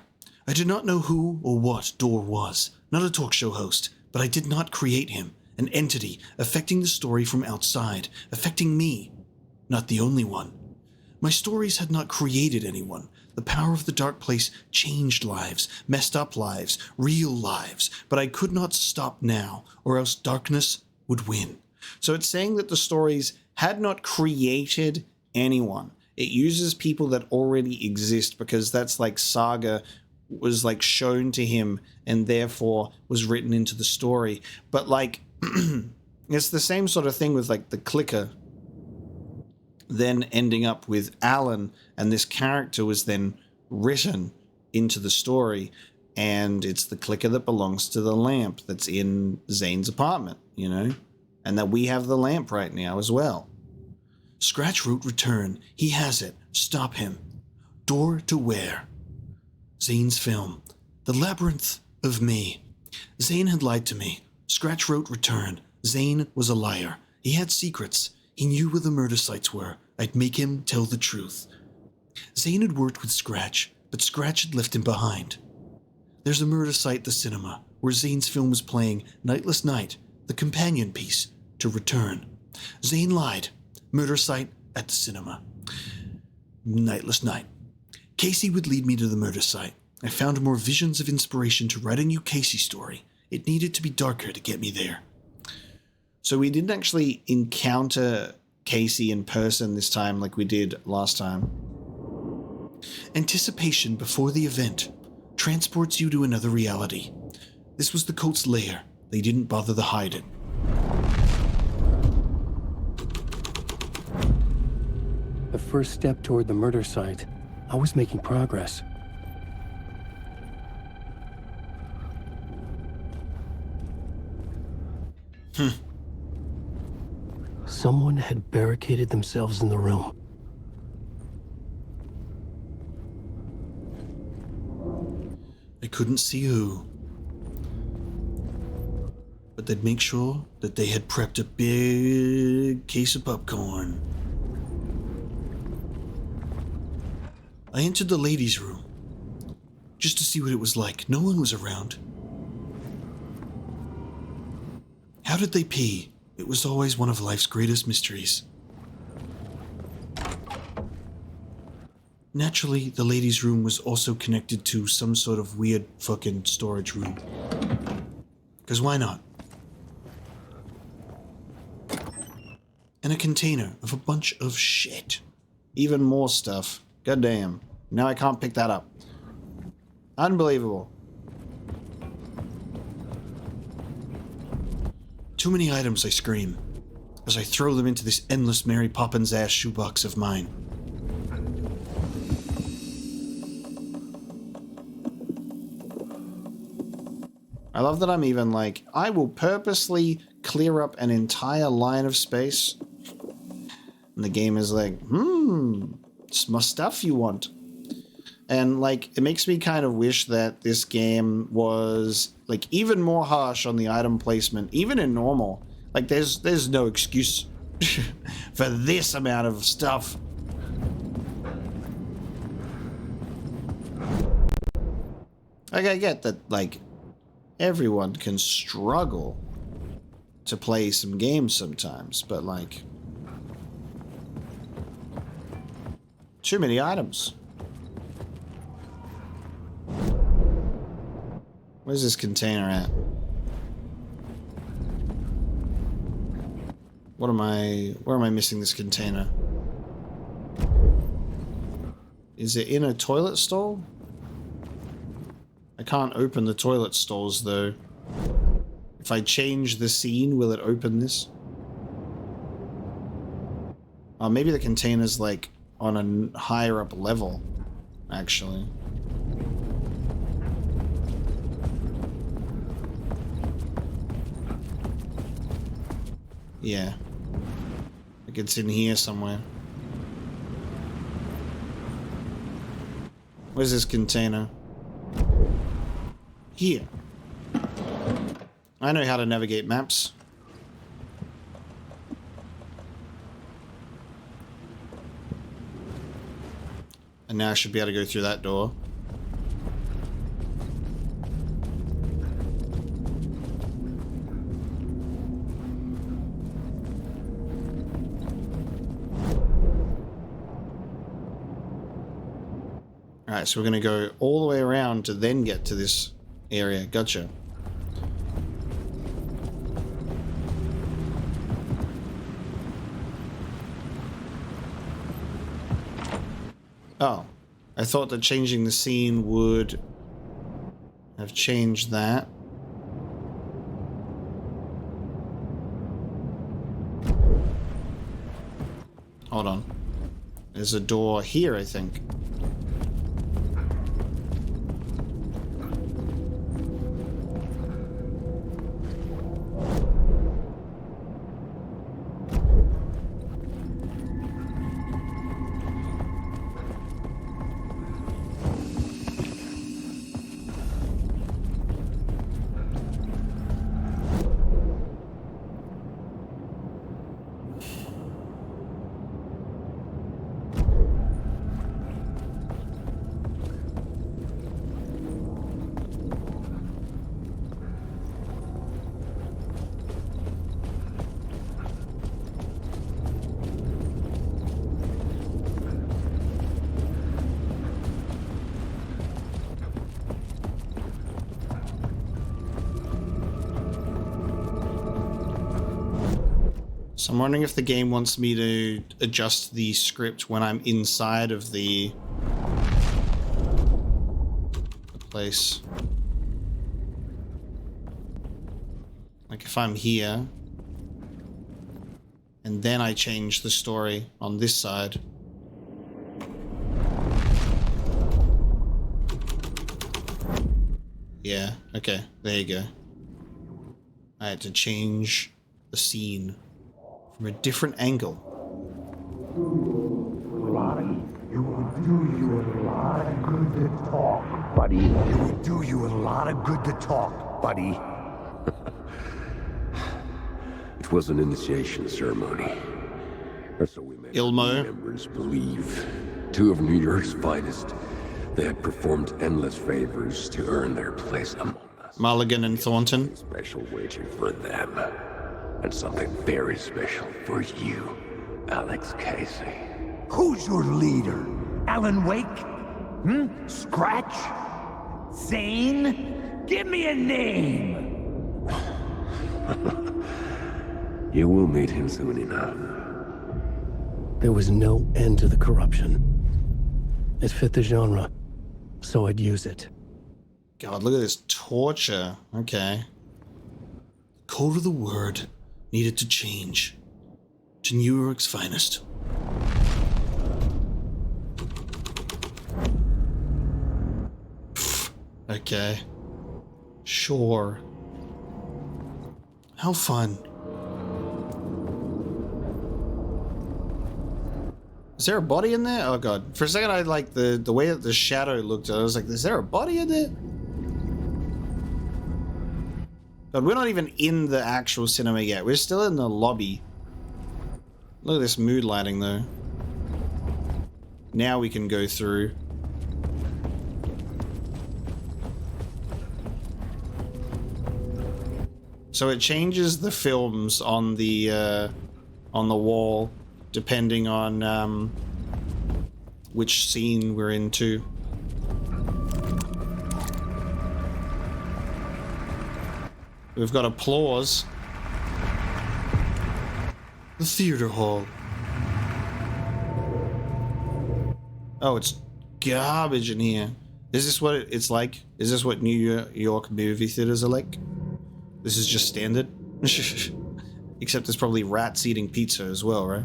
I did not know who or what Door was. Not a talk show host, but I did not create him. An entity affecting the story from outside. Affecting me. Not the only one. My stories had not created anyone. The power of the Dark Place changed lives, messed up lives, real lives, but I could not stop now, or else darkness would win. So it's saying that the stories had not created anyone. It uses people that already exist because that's like Saga was like shown to him and therefore was written into the story. But like, it's the same sort of thing with like the clicker then ending up with Alan, and this character was then written into the story, and it's the clicker that belongs to the lamp that's in Zane's apartment, you know, and that we have the lamp right now as well. Scratch wrote Return. He has it. Stop him. Door to where? Zane's film. The Labyrinth of Me. Zane had lied to me. Scratch wrote Return. Zane was a liar. He had secrets. He knew where the murder sites were. I'd make him tell the truth. Zane had worked with Scratch, but Scratch had left him behind. There's a murder site, the cinema, where Zane's film was playing Nightless Night, the companion piece to Return. Zane lied. Murder site at the cinema. Nightless Night. Casey would lead me to the murder site. I found more visions of inspiration to write a new Casey story. It needed to be darker to get me there. So we didn't actually encounter Casey in person this time like we did last time. Anticipation before the event transports you to another reality. This was the cult's lair. They didn't bother to hide it. The first step toward the murder site. I was making progress. Someone had barricaded themselves in the room. I couldn't see who. But they'd make sure that they had prepped a big case of popcorn. I entered the ladies' room, just to see what it was like. No one was around. How did they pee? It was always one of life's greatest mysteries. Naturally, the ladies' room was also connected to some sort of weird fucking storage room. 'Cause why not? And a container of a bunch of shit. Even more stuff. God damn. Now I can't pick that up. Unbelievable. Too many items, I scream, as I throw them into this endless Mary Poppins-ass shoebox of mine. I love that I'm even like, I will purposely clear up an entire line of space. And the game is like, it's my stuff you want. And like, it makes me kind of wish that this game was like even more harsh on the item placement, even in normal. Like there's no excuse for this amount of stuff. Like I get that like everyone can struggle to play some games sometimes, but like too many items. Where's this container at? Where am I missing this container? Is it in a toilet stall? I can't open the toilet stalls though. If I change the scene, will it open this? Oh, maybe the container's like on a higher up level, actually. Yeah. Like it's in here somewhere. Where's this container? Here. I know how to navigate maps. And now I should be able to go through that door. Alright, so we're going to go all the way around to then get to this area. Gotcha. Oh, I thought that changing the scene would have changed that. Hold on. There's a door here, I think. So I'm wondering if the game wants me to adjust the script when I'm inside of the place. Like if I'm here, and then I change the story on this side. Yeah, okay, there you go. I had to change the scene from a different angle. It would do you a lot of good to talk, buddy. It would do you a lot of good to talk, buddy. It was an initiation ceremony. Or so we made Ilmo. members believe. Two of New York's finest. They had performed endless favors to earn their place among us. Mulligan and Thornton. Special wager for them. And something very special for you, Alex Casey. Who's your leader? Alan Wake? Scratch? Zane? Give me a name! You will meet him soon enough. There was no end to the corruption. It fit the genre, so I'd use it. God, look at this torture. Okay. The code of the word needed to change to New York's finest. Pfft. Okay. Sure. How fun. Is there a body in there? Oh god. For a second I like the way that the shadow looked. I was like, is there a body in there? God, we're not even in the actual cinema yet. We're still in the lobby. Look at this mood lighting though. Now we can go through. So it changes the films on the wall depending on which scene we're into. We've got applause. The theater hall. Oh, it's garbage in here. Is this what it's like? Is this what New York movie theaters are like? This is just standard? Except there's probably rats eating pizza as well, right?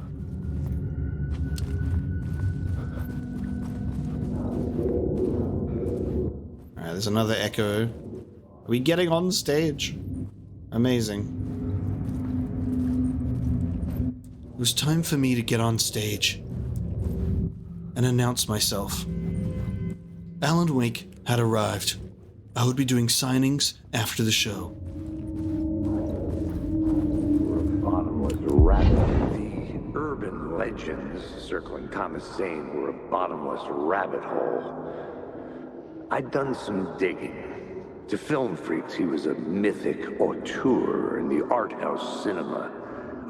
Alright, there's another echo. Are we getting on stage? Amazing. It was time for me to get on stage and announce myself. Alan Wake had arrived. I would be doing signings after the show. Bottomless rabbit. The urban legends circling Thomas Zane were a bottomless rabbit hole. I'd done some digging. To film freaks, he was a mythic auteur in the art house cinema.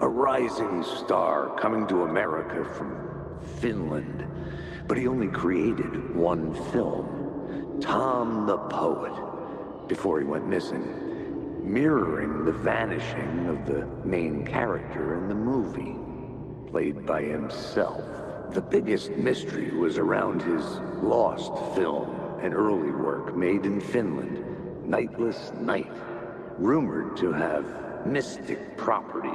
A rising star coming to America from Finland. But he only created one film, Tom the Poet, before he went missing, mirroring the vanishing of the main character in the movie, played by himself. The biggest mystery was around his lost film, an early work made in Finland, Nightless Night, rumored to have mystic properties.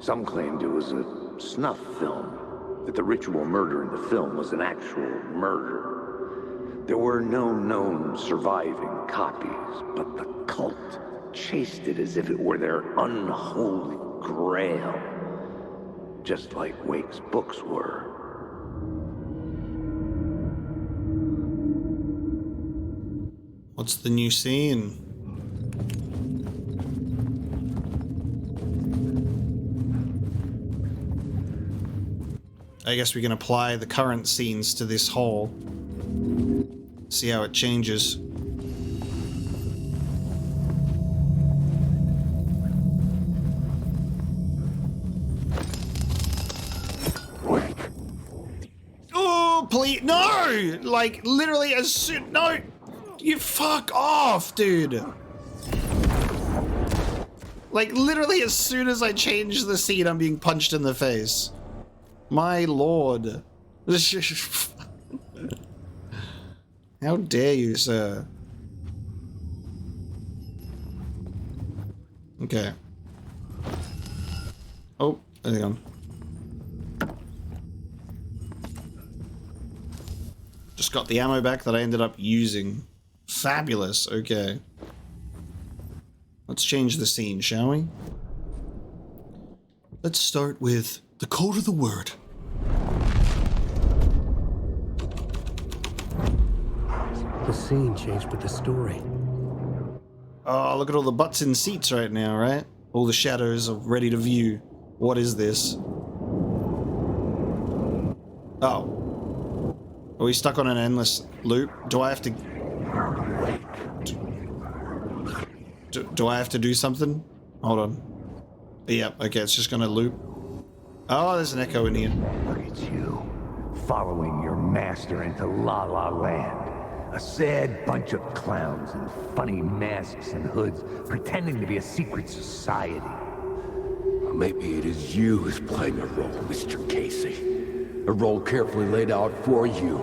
Some claimed it was a snuff film, that the ritual murder in the film was an actual murder. There were no known surviving copies, but the cult chased it as if it were their unholy grail, just like Wake's books were. What's the new scene? I guess we can apply the current scenes to this hall. See how it changes. Oh, please, no! Like, literally as soon, no! You fuck off, dude! Like, literally as soon as I change the scene, I'm being punched in the face. My lord. How dare you, sir? Okay. Oh, hang on. Just got the ammo back that I ended up using. Fabulous, okay. Let's change the scene, shall we? Let's start with the code of the word. The scene changed with the story. Oh, look at all the butts in seats right now, right? All the shadows are ready to view. What is this? Oh. Are we stuck on an endless loop? Do I have to... Do I have to do something? Hold on. Yeah, okay, it's just gonna loop. Oh, there's an echo in here. Look at you, following your master into La La Land. A sad bunch of clowns in funny masks and hoods, pretending to be a secret society. Maybe it is you who's playing a role, Mr. Casey. A role carefully laid out for you.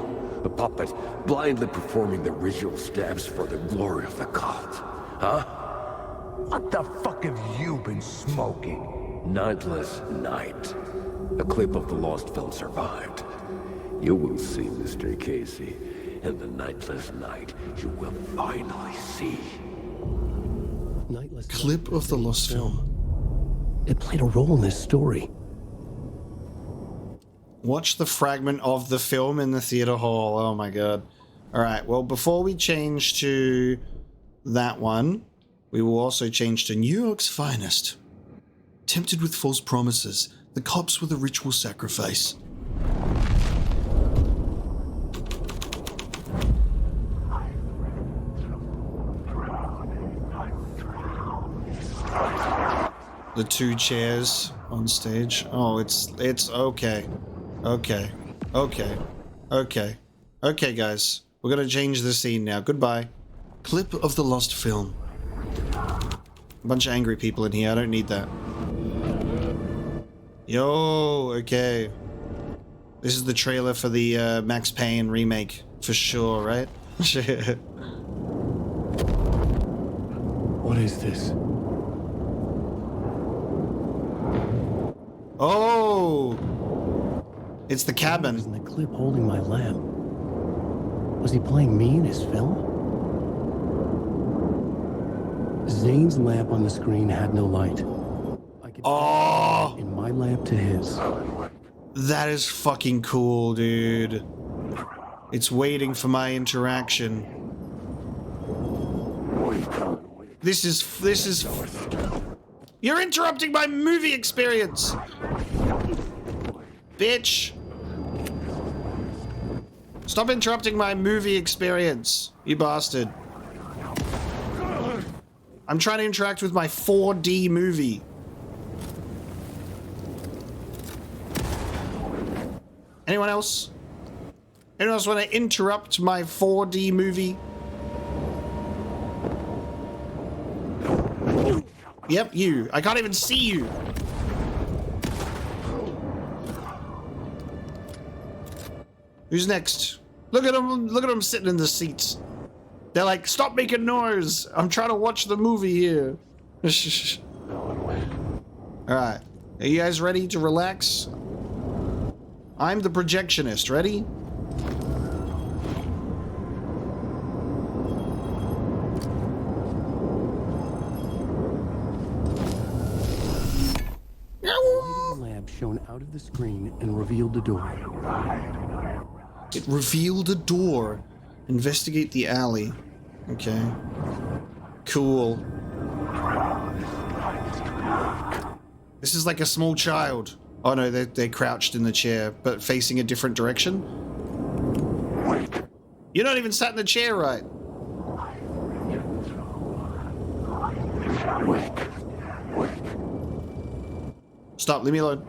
A puppet blindly performing the ritual steps for the glory of the cult. Huh? What the fuck have you been smoking? Nightless Night. A clip of the lost film survived. You will see, Mr. Casey. In the Nightless Night, you will finally see. Nightless Clip of the lost film. It played a role in this story. Watch the fragment of the film in the theater hall. Oh my god. Alright, well, before we change to that one, we will also change to New York's finest. Tempted with false promises, the cops were the ritual sacrifice. The two chairs on stage. Oh, it's okay. Okay. Okay. Okay. Okay, guys. We're gonna change the scene now. Goodbye. Clip of the lost film. A bunch of angry people in here. I don't need that. Yo, okay. This is the trailer for the Max Payne remake. For sure, right? What is this? Oh! It's the He was cabin. in the clip holding my lamp. Was he playing me in his film? Zane's lamp on the screen had no light. I could Oh! in my lamp to his. That is fucking cool, dude. It's waiting for my interaction. This is... You're interrupting my movie experience! Bitch! Stop interrupting my movie experience, you bastard. I'm trying to interact with my 4D movie. Anyone else? Anyone else want to interrupt my 4D movie? Yep, you. I can't even see you. Who's next? Look at them sitting in the seats. They're like, stop making noise. I'm trying to watch the movie here. Alright. Are you guys ready to relax? I'm the projectionist. Ready? The lamp shone out of the screen and revealed the door. It revealed a door. Investigate the alley. Okay. Cool. This is like a small child. Oh no, they're crouched in the chair, but facing a different direction. You're not even sat in the chair right. Stop, leave me alone.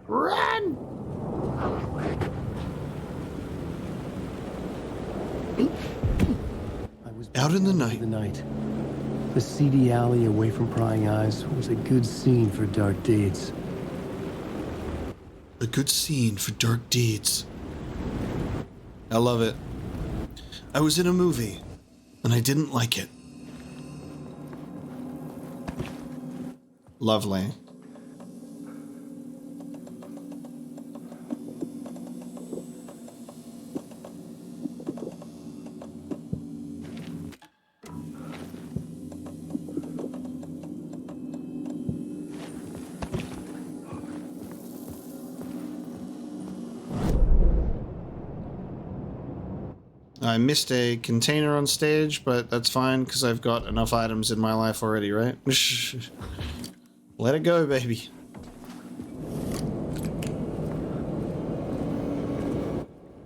Run! I was Out in the night. The seedy alley away from prying eyes was a good scene for dark deeds. A good scene for dark deeds. I love it. I was in a movie, and I didn't like it. Lovely. I missed a container on stage, but that's fine because I've got enough items in my life already, right? Let it go, baby.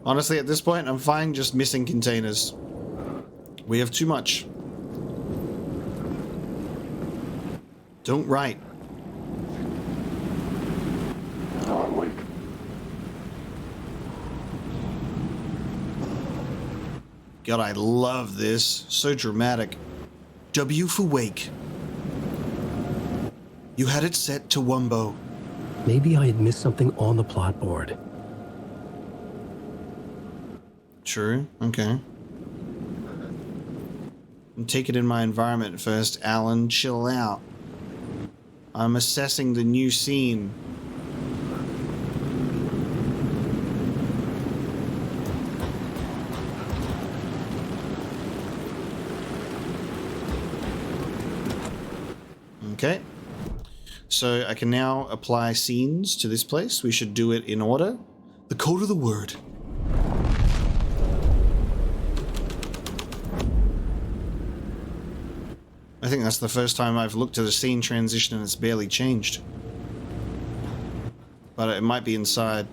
Honestly, at this point, I'm fine just missing containers. We have too much. Don't write. God, I love this. So dramatic. W for wake. You had it set to Wumbo. Maybe I had missed something on the plot board. True. Okay. Take it in my environment first, Alan. Chill out. I'm assessing the new scene. Okay. So I can now apply scenes to this place. We should do it in order. The code of the word. I think that's the first time I've looked at a scene transition and it's barely changed. But it might be inside.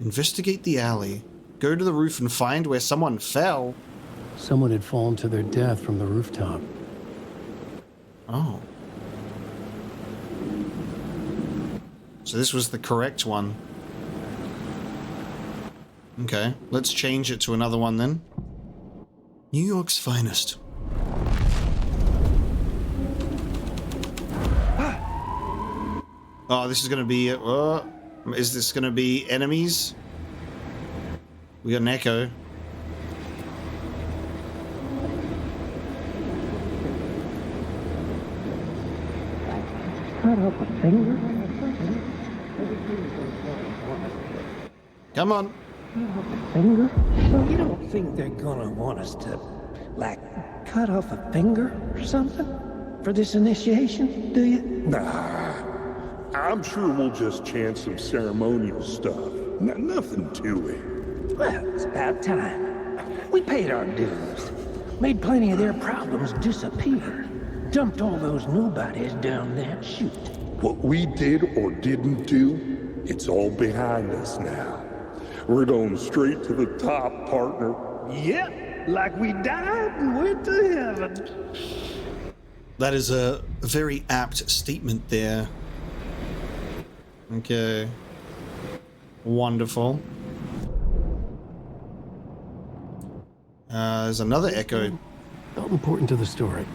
Investigate the alley. Go to the roof and find where someone fell. Someone had fallen to their death from the rooftop. Oh. So this was the correct one. Okay, let's change it to another one then. New York's finest. Oh, this is gonna be... is this gonna be enemies? We got an echo. Cut off a finger? Come on. Finger? You don't think they're gonna want us to, like, cut off a finger or something for this initiation, do you? Nah. I'm sure we'll just chant some ceremonial stuff. Nothing to it. Well, it's about time. We paid our dues. Made plenty of their problems disappear. Dumped all those nobodies down there. Shoot. What we did or didn't do, it's all behind us now. We're going straight to the top, partner. Yep, like we died and went to heaven. That is a very apt statement there. Okay. Wonderful. There's another echo. Not important to the story.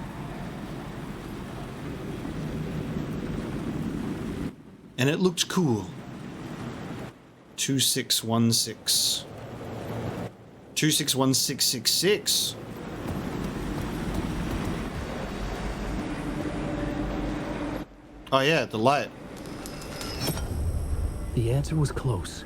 And it looked cool. 2616. 261666. Oh yeah, the light. The answer was close.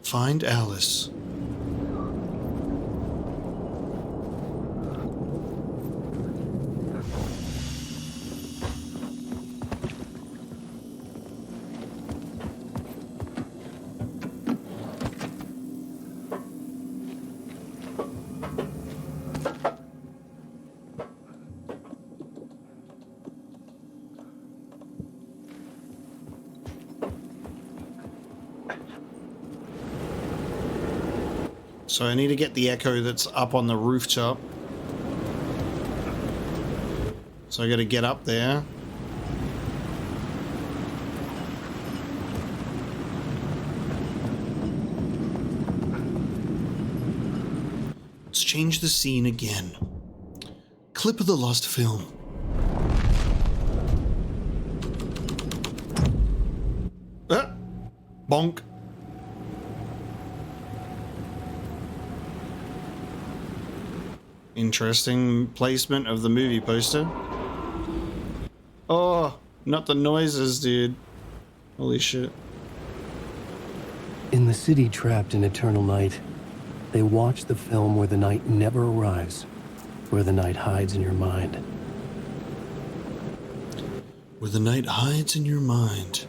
Find Alice. So I need to get the echo that's up on the rooftop. So I gotta get up there. Let's change the scene again. Clip of the lost film. Bonk. Interesting placement of the movie poster. Oh, not the noises, dude. Holy shit. In the city trapped in eternal night, They watch the film where the night never arrives, where the night hides in your mind. Where the night hides in your mind.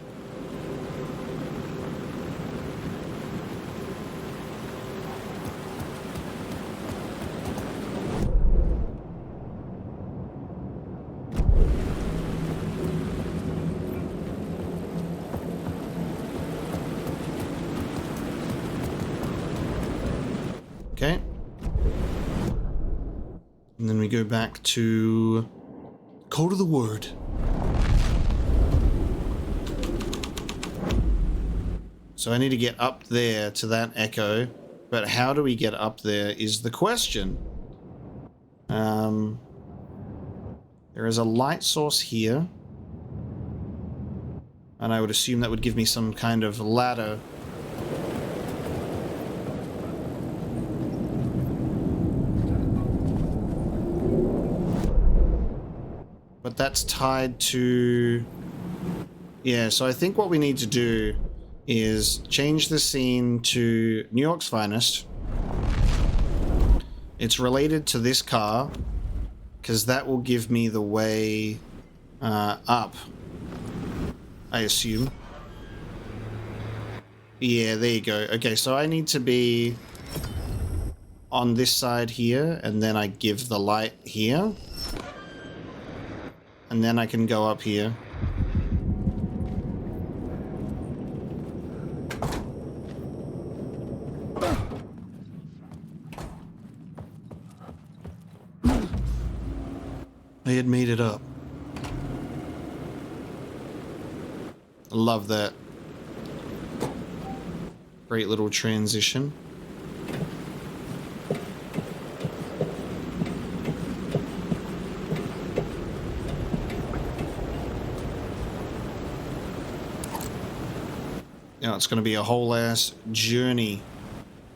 Okay. And then we go back to Code of the Word. So I need to get up there to that echo, but how do we get up there is the question. There is a light source here, and I would assume that would give me some kind of ladder. But that's tied to... Yeah, so I think what we need to do is change the scene to New York's Finest. It's related to this car, because that will give me the way up, I assume. Yeah, there you go. Okay, so I need to be on this side here, and then I give the light here. And then I can go up here. I had made it up. I love that. Great little transition. Now it's going to be a whole ass journey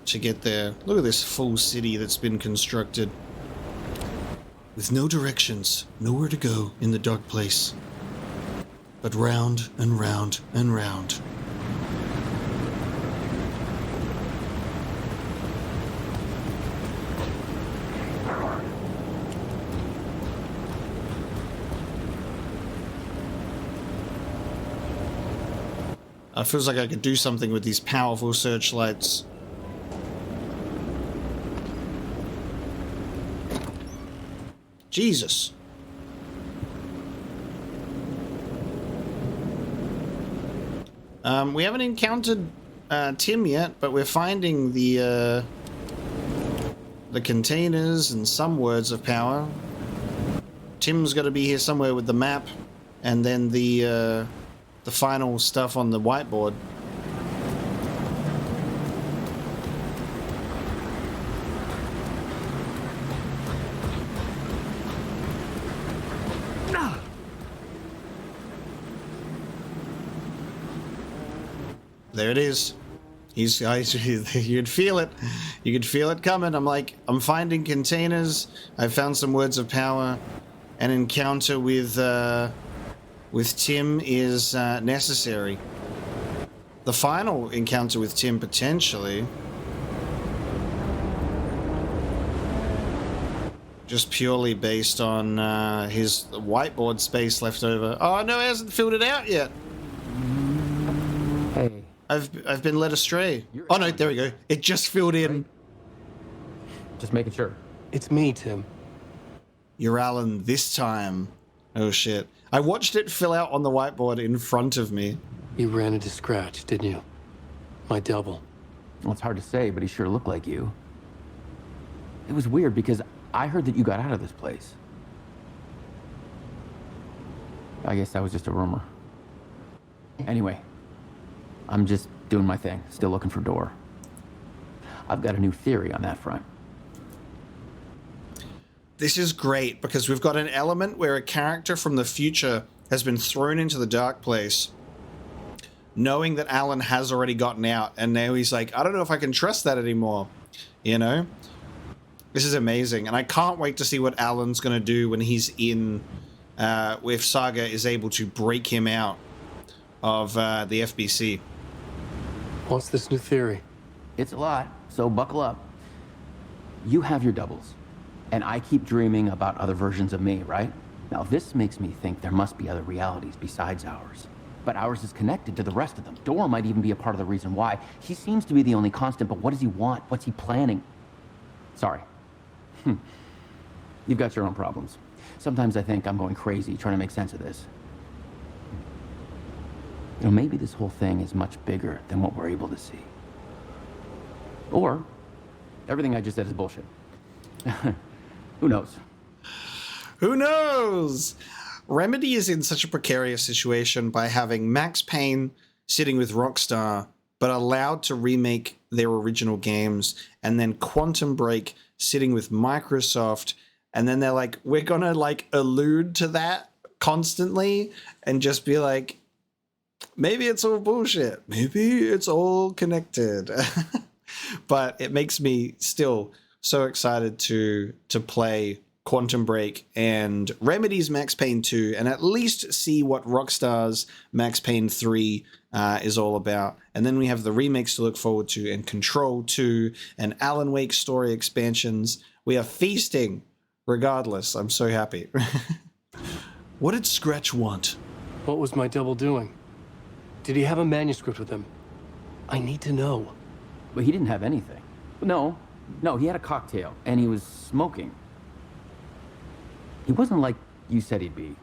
to get there. Look at this full city that's been constructed. With no directions, nowhere to go in the dark place. But round and round and round. It feels like I could do something with these powerful searchlights. Jesus. We haven't encountered Tim yet, but we're finding the containers and some words of power. Tim's got to be here somewhere with the map, and then the final stuff on the whiteboard. There it is. You'd feel it. You could feel it coming. I'm finding containers. I found some words of power. An encounter with Tim is necessary. The final encounter with Tim, potentially. Just purely based on his whiteboard space left over. Oh no, he hasn't filled it out yet. Hey. I've been led astray. Oh no, there we go. It just filled in. Just making sure. It's me, Tim. You're Alan this time. Oh shit. I watched it fill out on the whiteboard in front of me. You ran into Scratch, didn't you? My double. Well, it's hard to say, but he sure looked like you. It was weird because I heard that you got out of this place. I guess that was just a rumor. Anyway, I'm just doing my thing, still looking for Door. I've got a new theory on that front. This is great because we've got an element where a character from the future has been thrown into the dark place, knowing that Alan has already gotten out, and now he's like, I don't know if I can trust that anymore, you know? This is amazing, and I can't wait to see what Alan's going to do when he's in, if Saga is able to break him out of the FBC. What's this new theory? It's a lot, so buckle up. You have your doubles, and I keep dreaming about other versions of me, right? Now, this makes me think there must be other realities besides ours. But ours is connected to the rest of them. Dora might even be a part of the reason why. He seems to be the only constant, but what does he want? What's he planning? Sorry. You've got your own problems. Sometimes I think I'm going crazy trying to make sense of this. You know, maybe this whole thing is much bigger than what we're able to see. Or everything I just said is bullshit. Who knows? Who knows? Remedy is in such a precarious situation by having Max Payne sitting with Rockstar, but allowed to remake their original games, and then Quantum Break sitting with Microsoft, and then they're like, we're gonna like allude to that constantly and just be like, maybe it's all bullshit. Maybe it's all connected. But it makes me still so excited to play Quantum Break and Remedy's Max Payne 2 and at least see what Rockstar's Max Payne 3 is all about. And then we have the remakes to look forward to, and Control 2 and Alan Wake story expansions. We are feasting regardless. I'm so happy. What did Scratch want? What was my double doing? Did he have a manuscript with him? I need to know. But he didn't have anything. No, he had a cocktail, and he was smoking. He wasn't like you said he'd be.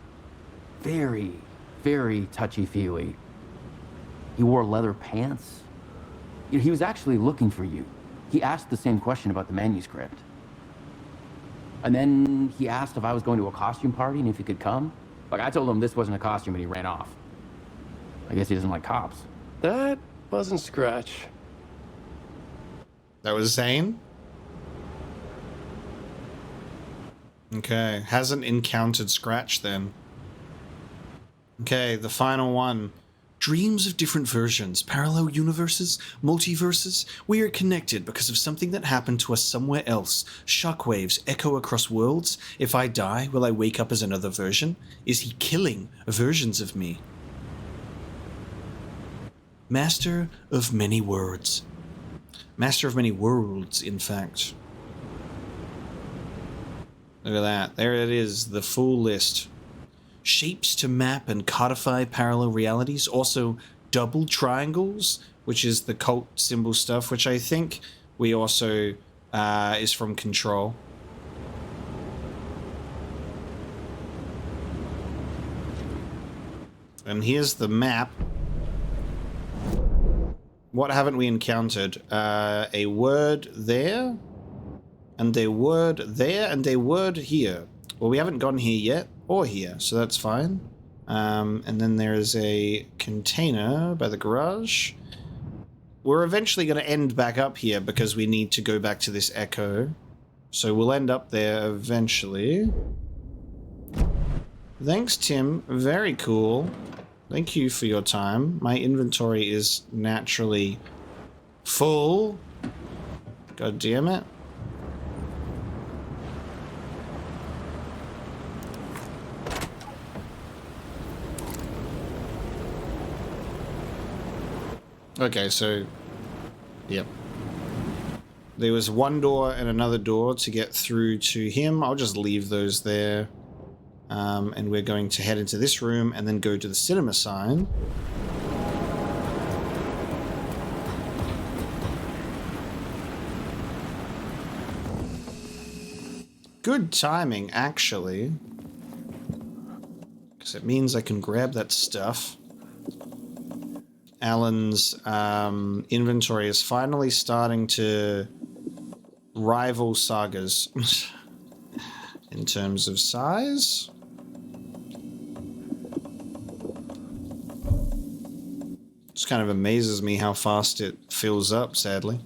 Very, very touchy-feely. He wore leather pants. He was actually looking for you. He asked the same question about the manuscript. And then he asked if I was going to a costume party and if he could come. Like, I told him this wasn't a costume, and he ran off. I guess he doesn't like cops. That wasn't Scratch. That was Zane? Okay, hasn't encountered Scratch then. Okay, the final one. Dreams of different versions, parallel universes, multiverses. We are connected because of something that happened to us somewhere else. Shockwaves echo across worlds. If I die, will I wake up as another version? Is he killing versions of me? Master of many words. Master of many worlds, in fact. Look at that. There it is, the full list. Shapes to map and codify parallel realities. Also, double triangles, which is the cult symbol stuff, which I think we also is from Control. And here's the map. What haven't we encountered? A word there, and a word there, and a word here. Well, we haven't gone here yet, or here, so that's fine. And then there is a container by the garage. We're eventually going to end back up here because we need to go back to this echo. So we'll end up there eventually. Thanks, Tim. Very cool. Thank you for your time. My inventory is naturally full. God damn it. Okay, so, yep. There was one door and another door to get through to him. I'll just leave those there. And we're going to head into this room and then go to the cinema sign. Good timing, actually. Because it means I can grab that stuff. Alan's inventory is finally starting to rival Saga's in terms of size. Just kind of amazes me how fast it fills up, sadly.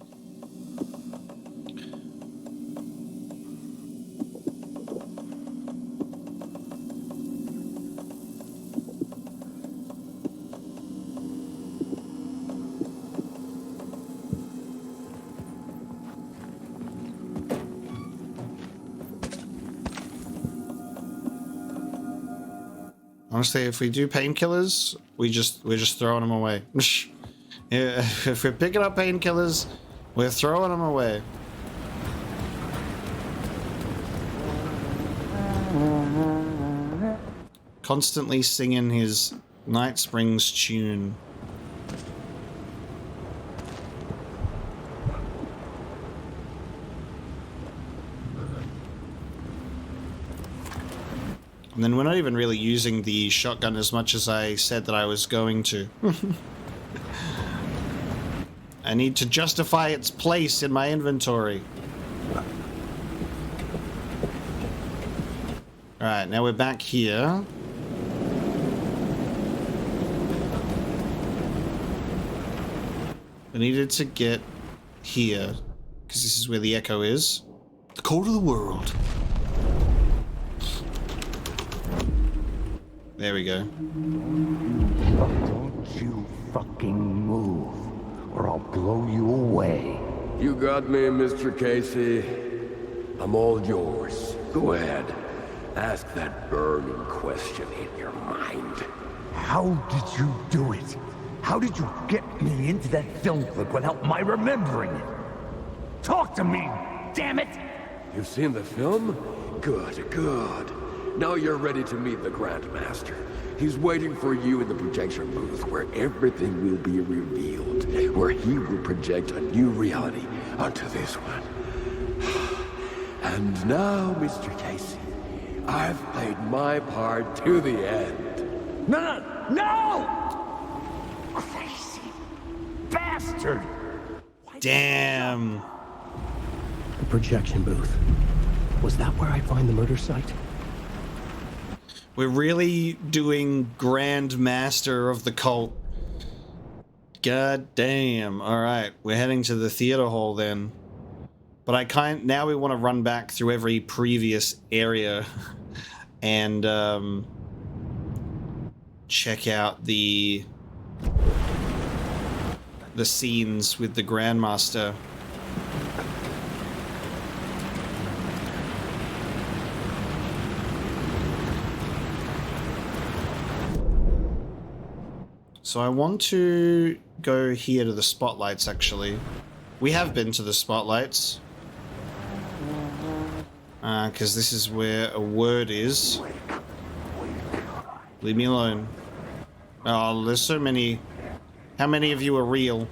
Honestly, if we do painkillers, we're just throwing them away. Yeah, if we're picking up painkillers, we're throwing them away. constantly singing his Night Springs tune. And then we're not even really using the shotgun as much as I said that I was going to. I need to justify its place in my inventory. Alright, now we're back here. We needed to get here, because this is where the echo is. The core of the world. There we go. Don't you fucking move, or I'll blow you away. You got me, Mr. Casey. I'm all yours. Go ahead. Ask that burning question in your mind. How did you do it? How did you get me into that film clip without my remembering it? Talk to me, damn it! You've seen the film? Good, good. Now you're ready to meet the Grandmaster. He's waiting for you in the projection booth where everything will be revealed, where he will project a new reality onto this one. And now, Mr. Casey, I've played my part to the end. No! Crazy bastard! Damn. The projection booth. Was that where I find the murder site? We're really doing Grand Master of the Cult. God damn. Alright, we're heading to the theater hall then. But now we want to run back through every previous area and check out the scenes with the Grandmaster. So I want to go here to the spotlights, actually. We have been to the spotlights. Because this is where a word is. Leave me alone. Oh, there's so many. How many of you are real?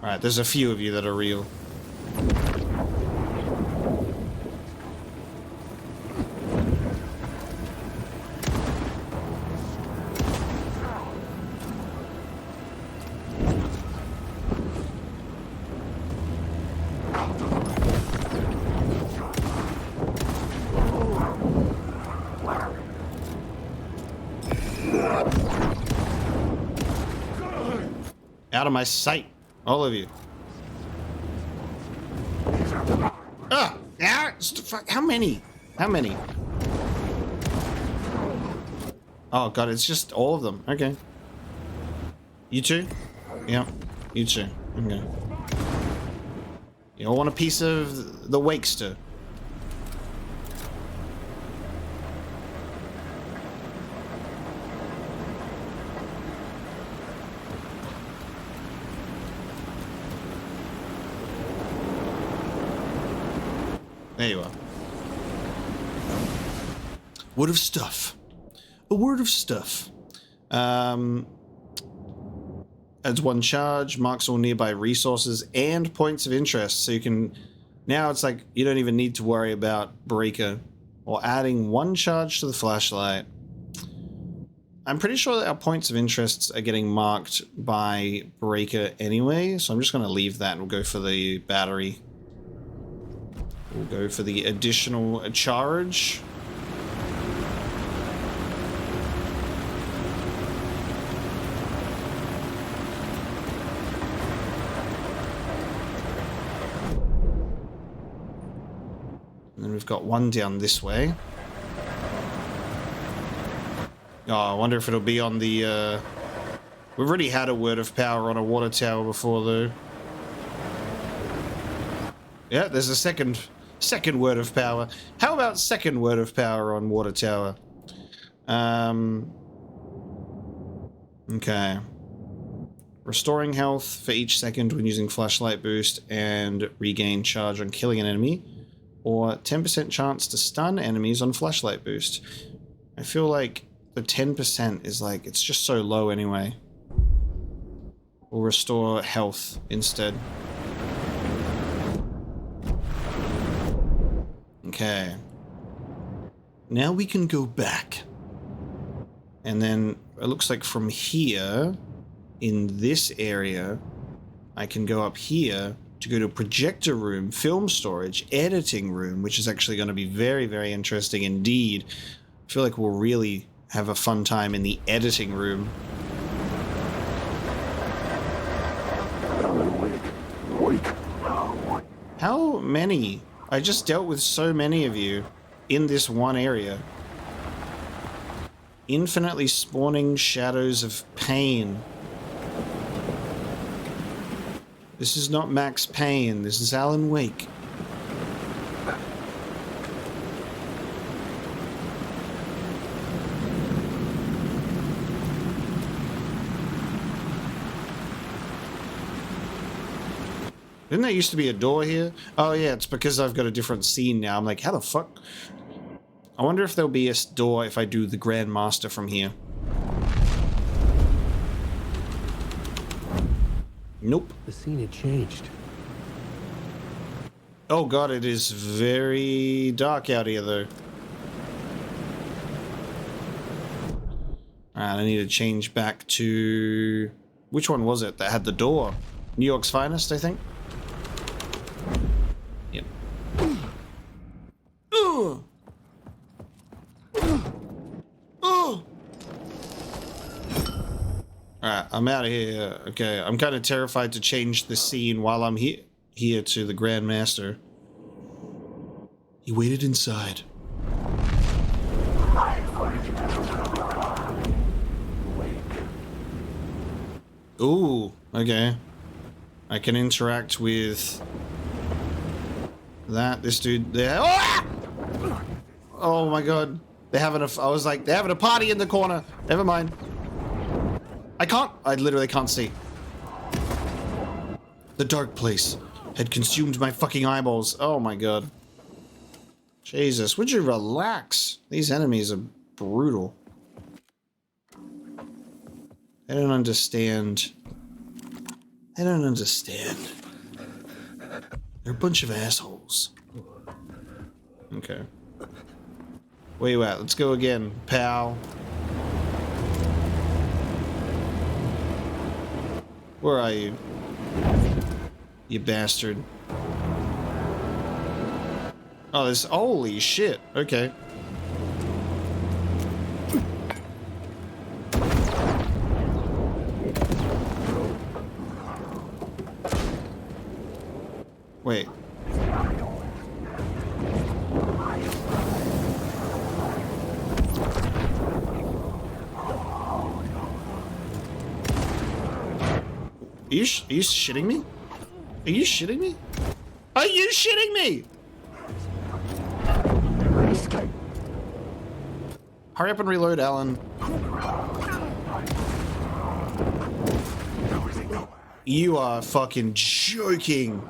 Alright, there's a few of you that are real. Out of my sight, all of you. Ah! How many? How many? Oh god, it's just all of them. Okay. You too? Yeah, you too. Okay. You all want a piece of the Wakester? There you are. Word of stuff. A word of stuff. Adds one charge, marks all nearby resources and points of interest. So you can... Now it's like you don't even need to worry about Breaker. Or adding one charge to the flashlight. I'm pretty sure that our points of interest are getting marked by Breaker anyway. So I'm just going to leave that and we'll go for the battery. We'll go for the additional charge. And then we've got one down this way. Oh, I wonder if it'll be on the... We've already had a word of power on a water tower before, though. Yeah, there's a second word of power. How about second word of power on water tower? Okay. Restoring health for each second when using flashlight boost and regain charge on killing an enemy. or 10% chance to stun enemies on flashlight boost. I feel like the 10% is like, it's just so low anyway. We'll restore health instead. Okay. Now we can go back. And then it looks like from here, in this area, I can go up here to go to projector room, film storage, editing room, which is actually going to be very, very interesting indeed. I feel like we'll really have a fun time in the editing room. How many? I just dealt with so many of you in this one area. Infinitely spawning shadows of pain. This is not Max Payne, this is Alan Wake. Didn't there used to be a door here? Oh yeah, it's because I've got a different scene now. I'm like, how the fuck? I wonder if there'll be a door if I do the Grand Master from here. Nope. The scene had changed. Oh god, it is very dark out here though. Alright, I need to change back to... Which one was it that had the door? New York's Finest, I think? Yep. Alright, I'm out of here. Okay, I'm kind of terrified to change the scene while I'm here to the Grand Master. He waited inside. Ooh, okay. I can interact with this dude there. Oh! Oh my god. They're having a party in the corner. Never mind. I literally can't see. The dark place had consumed my fucking eyeballs. Oh my god. Jesus, would you relax? These enemies are brutal. I don't understand. I don't understand. They're a bunch of assholes. Okay. Where you at? Let's go again, pal. Where are you? You bastard. Oh, this... Holy shit. Okay. Wait. Are you shitting me? Are you shitting me? Are you shitting me? Hurry up and reload, Alan. You are fucking joking.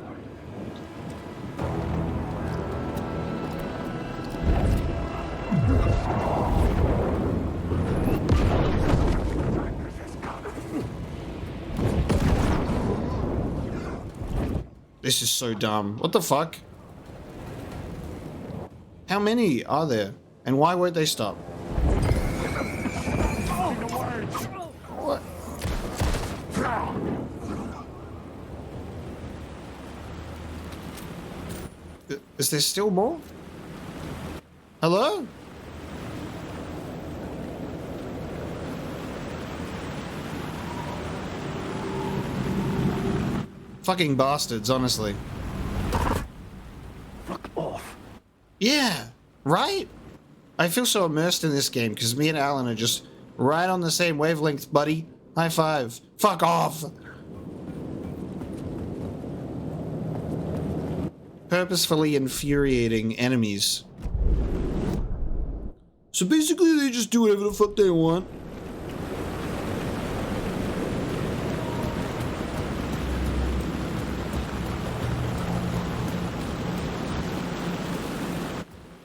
This is so dumb. What the fuck? How many are there? And why won't they stop? What? Is there still more? Hello? Fucking bastards, honestly. Fuck off. Yeah, right? I feel so immersed in this game because me and Alan are just right on the same wavelength, buddy. High five. Fuck off. Purposefully infuriating enemies. So basically they just do whatever the fuck they want.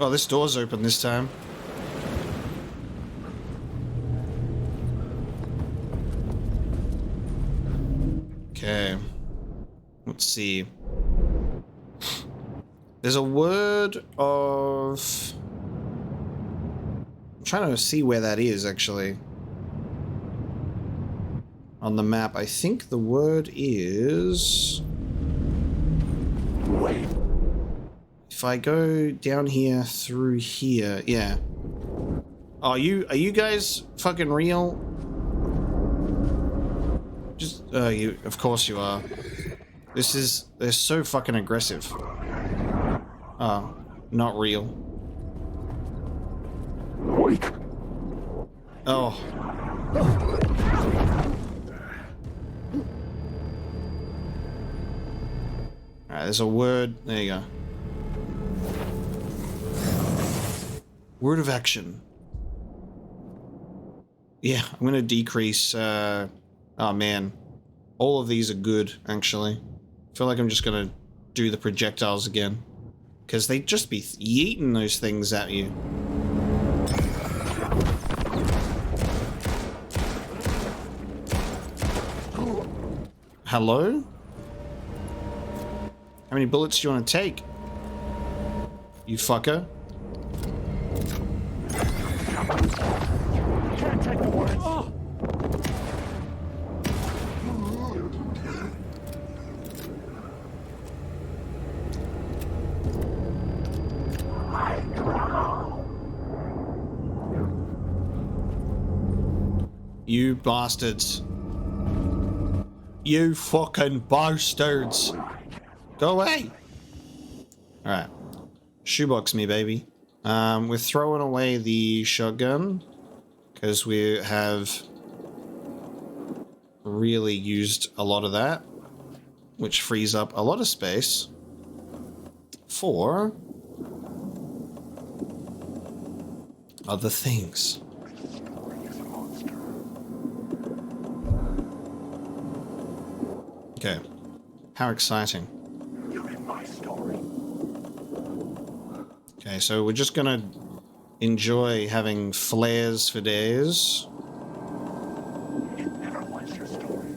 Oh, this door's open this time. Okay. Let's see. There's a word of... I'm trying to see where that is, actually. On the map, I think the word is... Wait. If I go down here through here, yeah. Oh, are you guys fucking real? Just, you, of course you are. They're so fucking aggressive. Oh, not real. Wait. Oh. Alright, there's a word. There you go. Word of action. Yeah, I'm gonna decrease, oh man. All of these are good, actually. I feel like I'm just gonna do the projectiles again. Because they just be yeeting those things at you. Hello? How many bullets do you want to take? You fucker. Can't take the words. Oh. You bastards. You fucking bastards. Go away. Alright. Shoebox me, baby. We're throwing away the shotgun. Because we have really used a lot of that. Which frees up a lot of space. For other things. Okay. How exciting. You're in my story. Okay, so we're just gonna enjoy having flares for days. It never was your story.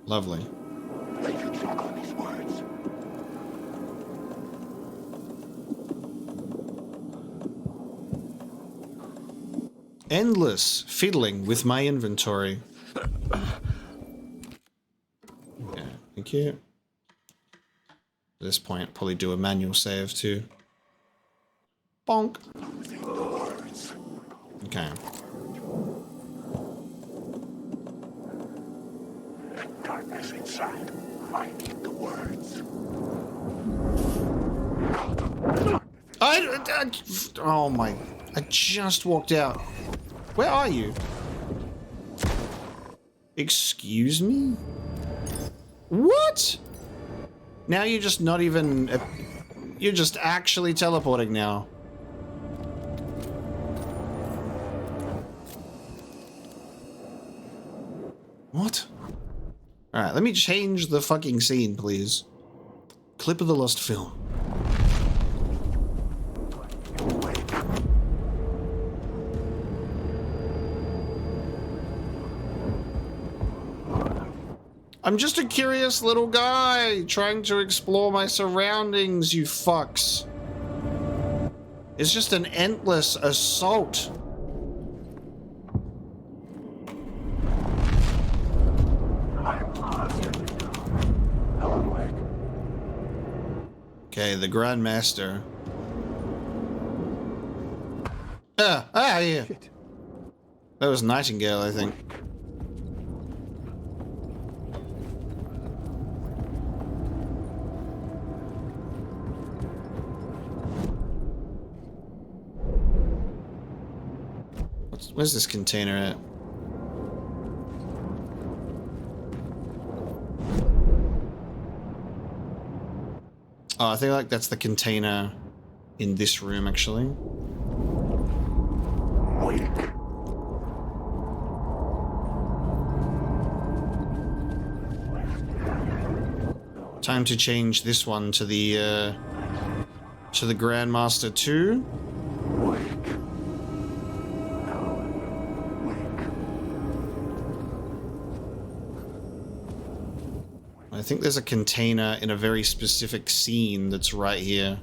Lovely. Let you talk on these words. Endless fiddling with my inventory. Yeah, thank you. At this point, probably do a manual save too. Bonk. Okay. Darkness inside. I need the words. Oh my. I just walked out. Where are you? Excuse me? What? Now you're just not even... You're just actually teleporting now. What? Alright, let me change the fucking scene, please. Clip of the lost film. I'm just a curious little guy trying to explore my surroundings, you fucks. It's just an endless assault. Okay, the Grandmaster. Yeah. Shit. That was Nightingale, I think. Where's this container at? Oh, I think like that's the container in this room, actually. Wait. Time to change this one to the Grandmaster 2. I think there's a container in a very specific scene that's right here.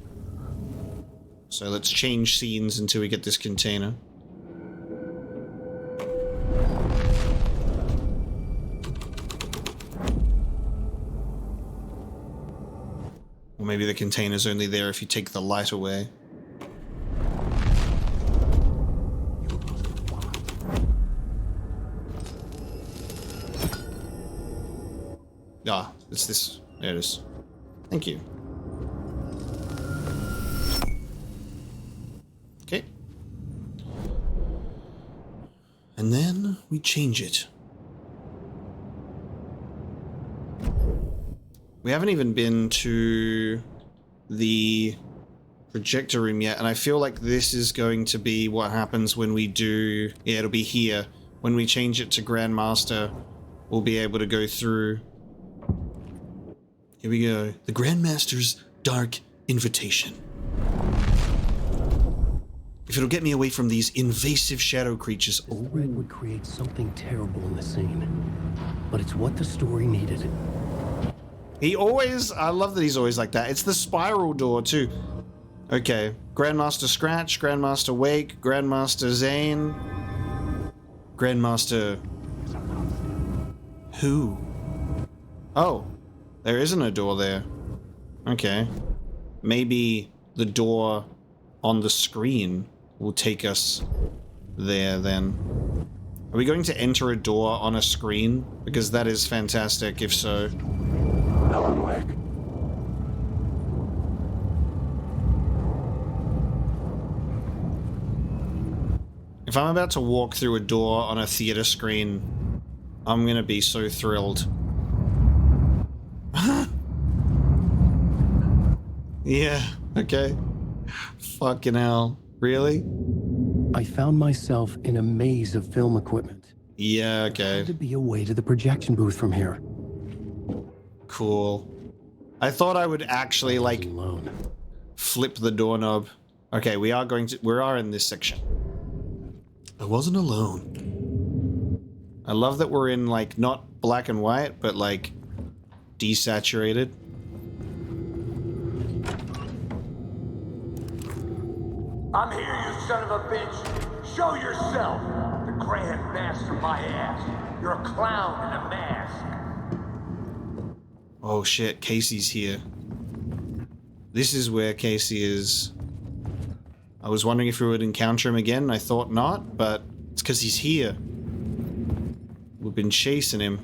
So let's change scenes until we get this container. Or maybe the container's only there if you take the light away. Ah, it's this. There it is. Thank you. Okay. And then we change it. We haven't even been to the projector room yet, and I feel like this is going to be what happens when we do... Yeah, it'll be here. When we change it to Grandmaster, we'll be able to go through... Here we go. The Grandmaster's Dark Invitation. If it'll get me away from these invasive shadow creatures... This threat would create something terrible in the scene. But it's what the story needed. He always... I love that he's always like that. It's the spiral door, too. Okay. Grandmaster Scratch, Grandmaster Wake, Grandmaster Zane... Grandmaster... Who? Oh. There isn't a door there. Okay. Maybe the door on the screen will take us there then. Are we going to enter a door on a screen? Because that is fantastic if so. Alan Wake. If I'm about to walk through a door on a theater screen, I'm gonna be so thrilled. Yeah, okay. Fucking hell. Really? I found myself in a maze of film equipment. Yeah, okay. There had to be a way to the projection booth from here. Cool. I thought I would actually, like, flip the doorknob. Okay, we are in this section. I wasn't alone. I love that we're in, like, not black and white, but, like, desaturated. I'm here, you son of a bitch. Show yourself. The Grand Master my ass. You're a clown in a mask. Oh shit, Casey's here. This is where Casey is. I was wondering if we would encounter him again. I thought not, but it's because he's here. We've been chasing him,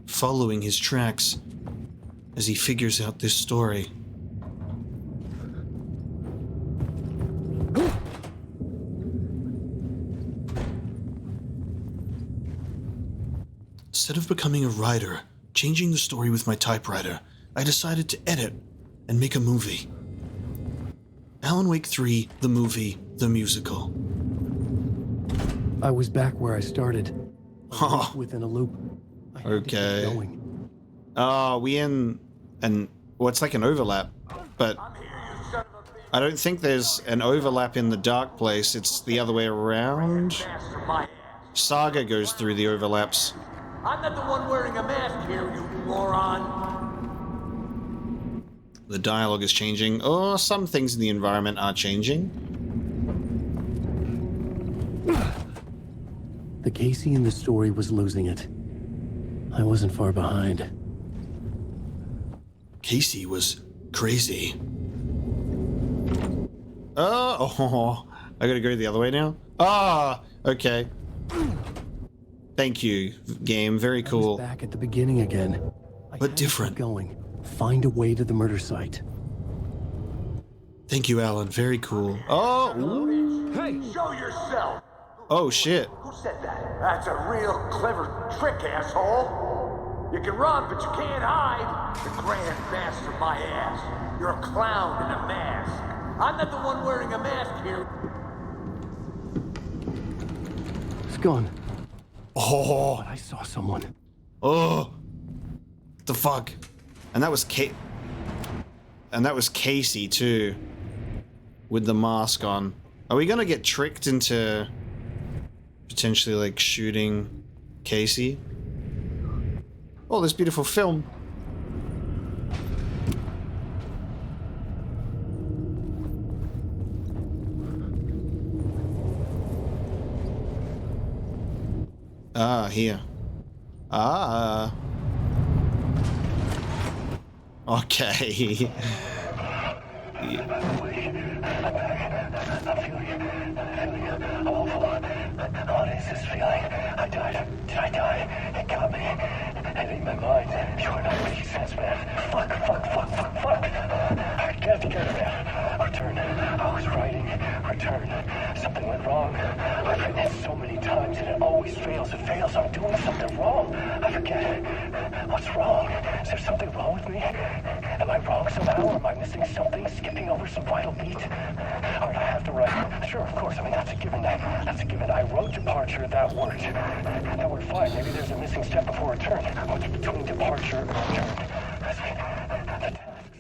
following his tracks as he figures out this story. Instead of becoming a writer, changing the story with my typewriter, I decided to edit and make a movie. Alan Wake 3, the movie, the musical. I was back where I started. Within a loop. Okay. Oh, we in an... Well, it's like an overlap, but I don't think there's an overlap in the dark place. It's the other way around. Saga goes through the overlaps. I'm not the one wearing a mask here, you moron. The dialogue is changing. Oh, some things in the environment are changing. The Casey in the story was losing it. I wasn't far behind. Casey was crazy. Oh, I gotta go the other way now? Ah, okay. Thank you, game. Very cool. Back at the beginning again. But different. Going. Find a way to the murder site. Thank you, Alan. Very cool. Oh! Hey, show yourself. Oh, shit. Who said that? That's a real clever trick, asshole. You can run, but you can't hide. The Grand Master my ass. You're a clown in a mask. I'm not the one wearing a mask here. It's gone. Oh! But I saw someone. Oh! The fuck? And that was And that was Casey too, with the mask on. Are we gonna get tricked into potentially like shooting Casey? Oh, this beautiful film. Ah, here. Ah. Okay. What is this feeling? I died. Did I die? It got me. It ate my mind. You are not making sense, man. Fuck. I can't get it out. Return. I was writing. Return. Something went wrong. I've written it so many times and it always fails. It fails. I'm doing something wrong. I forget. What's wrong? Is there something wrong with me? Am I wrong somehow? Am I missing something? Skipping over some vital beat? Alright, I have to write. Sure, of course. I mean, that's a given. That's a given. I wrote departure. That worked. That worked fine. Maybe there's a missing step before return. What's between departure and return?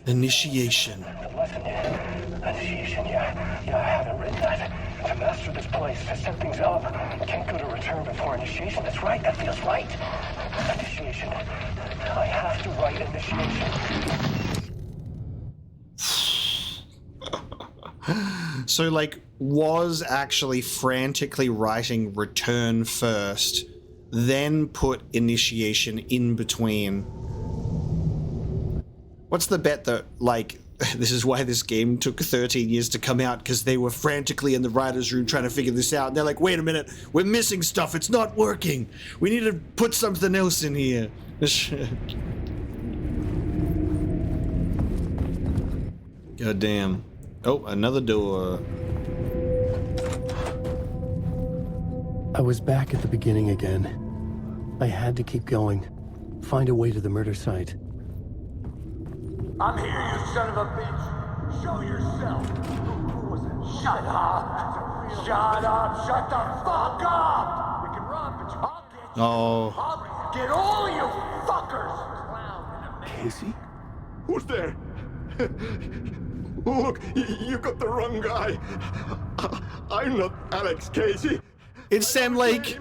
Initiation. The lesson. Initiation, yeah. I haven't written that. To master this place, to set things up. Can't go to return before initiation. That's right. That feels right. Initiation. I have to write initiation. So, like, was actually frantically writing return first, then put initiation in between. What's the bet that, like, this is why this game took 13 years to come out, because they were frantically in the writer's room trying to figure this out. And they're like, wait a minute, we're missing stuff. It's not working. We need to put something else in here. God damn. Oh, another door. I was back at the beginning again. I had to keep going. Find a way to the murder site. I'm here, you son of a bitch. Show yourself. Who was it? Shut up. Shut up. Shut the fuck up. You can run, but I'll get you. Oh. I'll get all you fuckers. Casey? Who's there? Look, you got the wrong guy. I'm not Alex Casey. It's Sam Lake.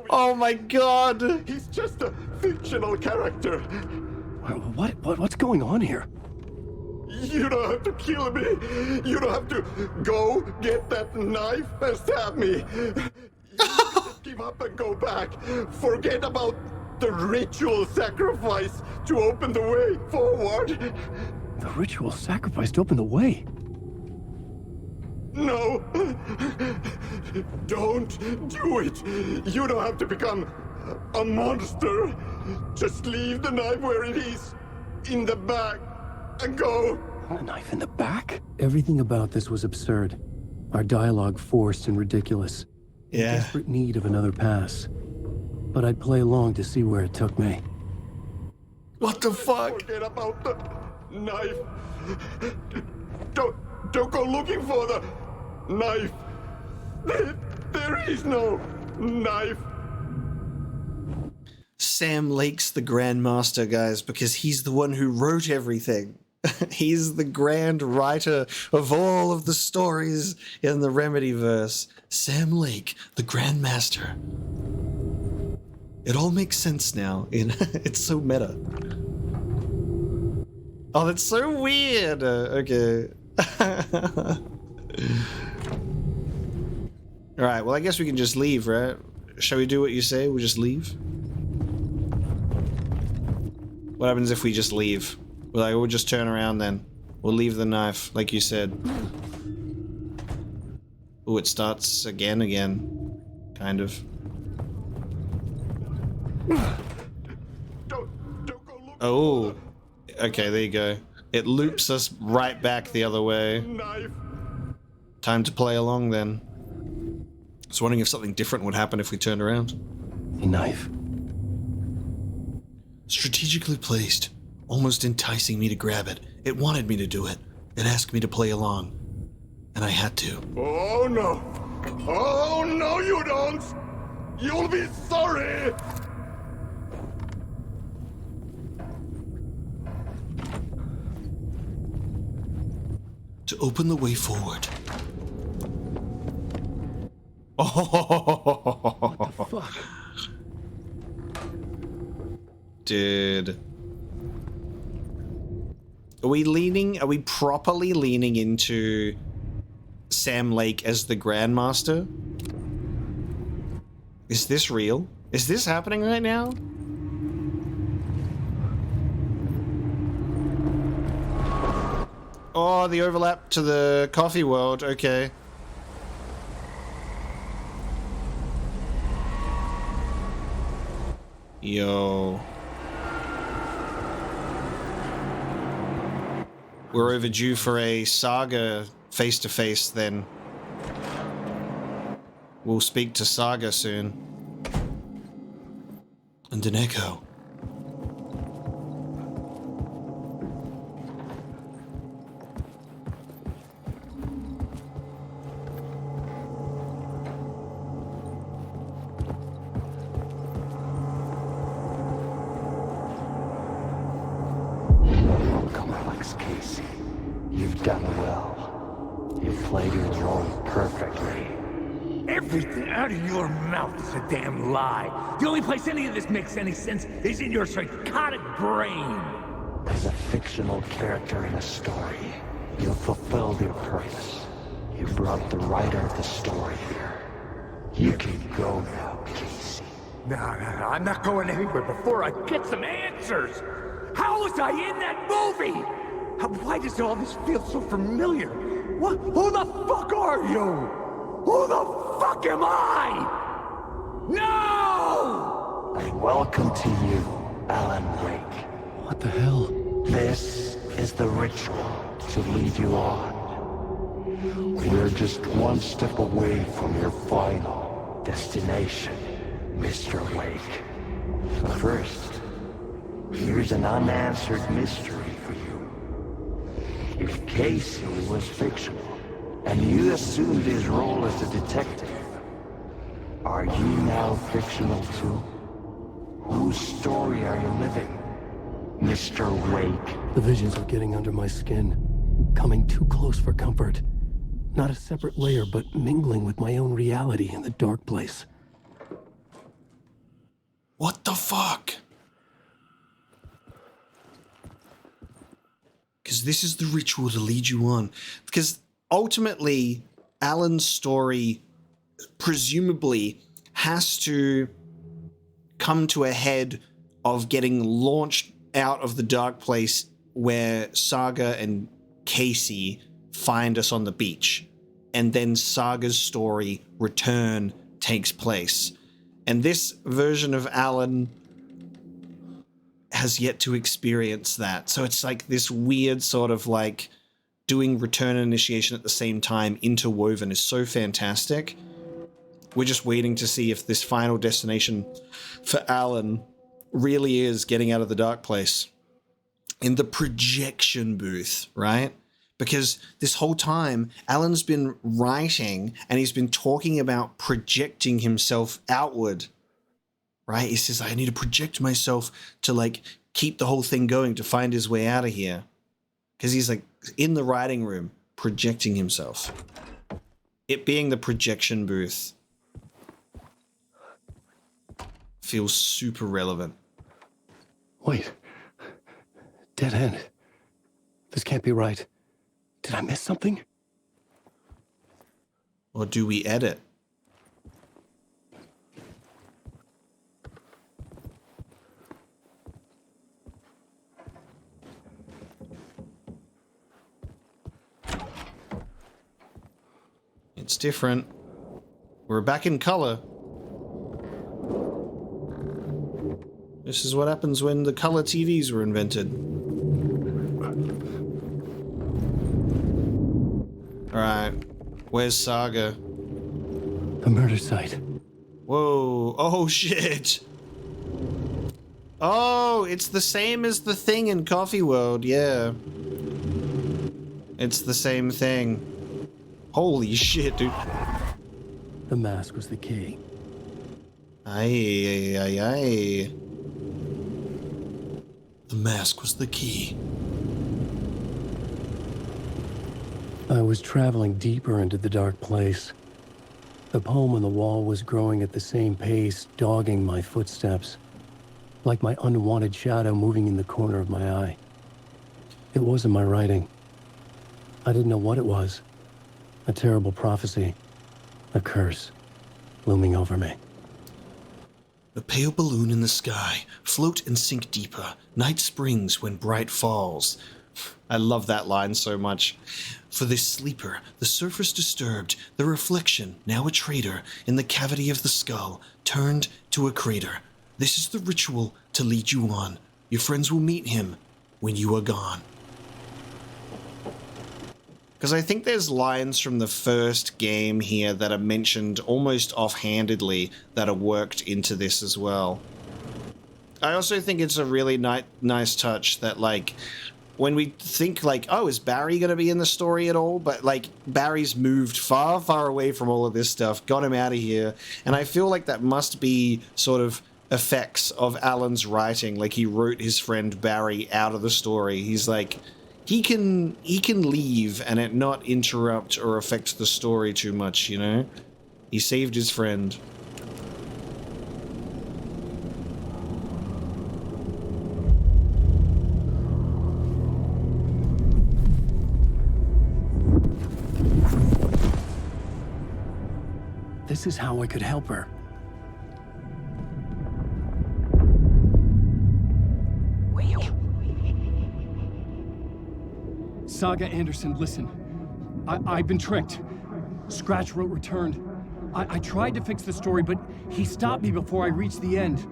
Oh my god. He's just a fictional character. What's going on here? You don't have to kill me. You don't have to go get that knife and stab me. Just give up and go back. Forget about the ritual sacrifice to open the way forward. The ritual sacrifice to open the way? No. Don't do it. You don't have to become a monster. Just leave the knife where it is, in the back, and go. A knife in the back? Everything about this was absurd. Our dialogue forced and ridiculous. Yeah. In desperate need of another pass. But I'd play along to see where it took me. What the fuck? Forget about the knife. Don't go looking for the knife. There is no knife. Sam Lake's the Grandmaster, guys, because he's the one who wrote everything. He's the grand writer of all of the stories in the Remedyverse. Sam Lake, the Grandmaster. It all makes sense now. It's so meta. Oh, that's so weird. Okay. Alright, well, I guess we can just leave, right? Shall we do what you say? We'll just leave? What happens if we just leave? We'll just turn around then. We'll leave the knife, like you said. Oh, it starts again. Kind of. Oh. Okay, there you go. It loops us right back the other way. Time to play along then. I was wondering if something different would happen if we turned around. A knife. Strategically placed, almost enticing me to grab it. It wanted me to do it. It asked me to play along. And I had to. Oh no! Oh no, you don't! You'll be sorry! to open the way forward. Oh, What the fuck? Dude. Are we properly leaning into Sam Lake as the Grandmaster? Is this real? Is this happening right now? Oh, the overlap to the coffee world, okay. Yo. We're overdue for a Saga face-to-face then. We'll speak to Saga soon. And an echo. Welcome, Alex Casey. You've done well. You've played your role perfectly. Everything out of your mouth is a damn lie. The only place any of this makes any sense is in your psychotic brain. As a fictional character in a story, you fulfilled your purpose. You brought the writer of the story here. You can go now, Casey. No, I'm not going anywhere before I get some answers. How was I in that movie? Why does all this feel so familiar? What? Who the fuck are you? Who the fuck am I? No! And welcome to you, Alan Wake. What the hell? This is the ritual to lead you on. We're just one step away from your final destination, Mr. Wake. But first, here's an unanswered mystery for you. If Casey was fictional, and you assumed his role as a detective, are you now fictional too? Whose story are you living, Mr. Wake? The visions are getting under my skin, coming too close for comfort. Not a separate layer, but mingling with my own reality in the dark place. What the fuck? Because this is the ritual to lead you on. Because ultimately, Alan's story presumably has to come to a head of getting launched out of the dark place where Saga and Casey find us on the beach. And then Saga's story, Return, takes place. And this version of Alan has yet to experience that. So it's like this weird sort of like doing Return and Initiation at the same time interwoven is so fantastic. We're just waiting to see if this final destination for Alan really is getting out of the dark place in the projection booth, right? Because this whole time, Alan's been writing and he's been talking about projecting himself outward, right? He says, I need to project myself to like keep the whole thing going, to find his way out of here. Because he's like in the writing room, projecting himself. It being the projection booth feels super relevant. Wait. Dead end. This can't be right. Did I miss something? Or do we edit? It's different. We're back in color. This is what happens when the color TVs were invented. Alright, where's Saga? The murder site. Whoa, oh shit! Oh, it's the same as the thing in Coffee World, yeah. It's the same thing. Holy shit, dude. The mask was the key. Aye, aye, aye. The mask was the key. I was traveling deeper into the dark place. The poem on the wall was growing at the same pace, dogging my footsteps, like my unwanted shadow moving in the corner of my eye. It wasn't my writing. I didn't know what it was. A terrible prophecy. A curse looming over me. A pale balloon in the sky, float and sink deeper. Night springs when bright falls. I love that line so much. For this sleeper, the surface disturbed, the reflection, now a traitor, in the cavity of the skull, turned to a crater. This is the ritual to lead you on. Your friends will meet him when you are gone. Because I think there's lines from the first game here that are mentioned almost offhandedly that are worked into this as well. I also think it's a really nice touch that, like, when we think, like, oh, is Barry going to be in the story at all? But, like, Barry's moved far, far away from all of this stuff, got him out of here. And I feel like that must be sort of effects of Alan's writing. Like, he wrote his friend Barry out of the story. He's like, he can leave and it not interrupt or affect the story too much, you know? He saved his friend. This is how I could help her. Saga Anderson, listen. I've been tricked. Scratch wrote returned. I tried to fix the story, but he stopped me before I reached the end.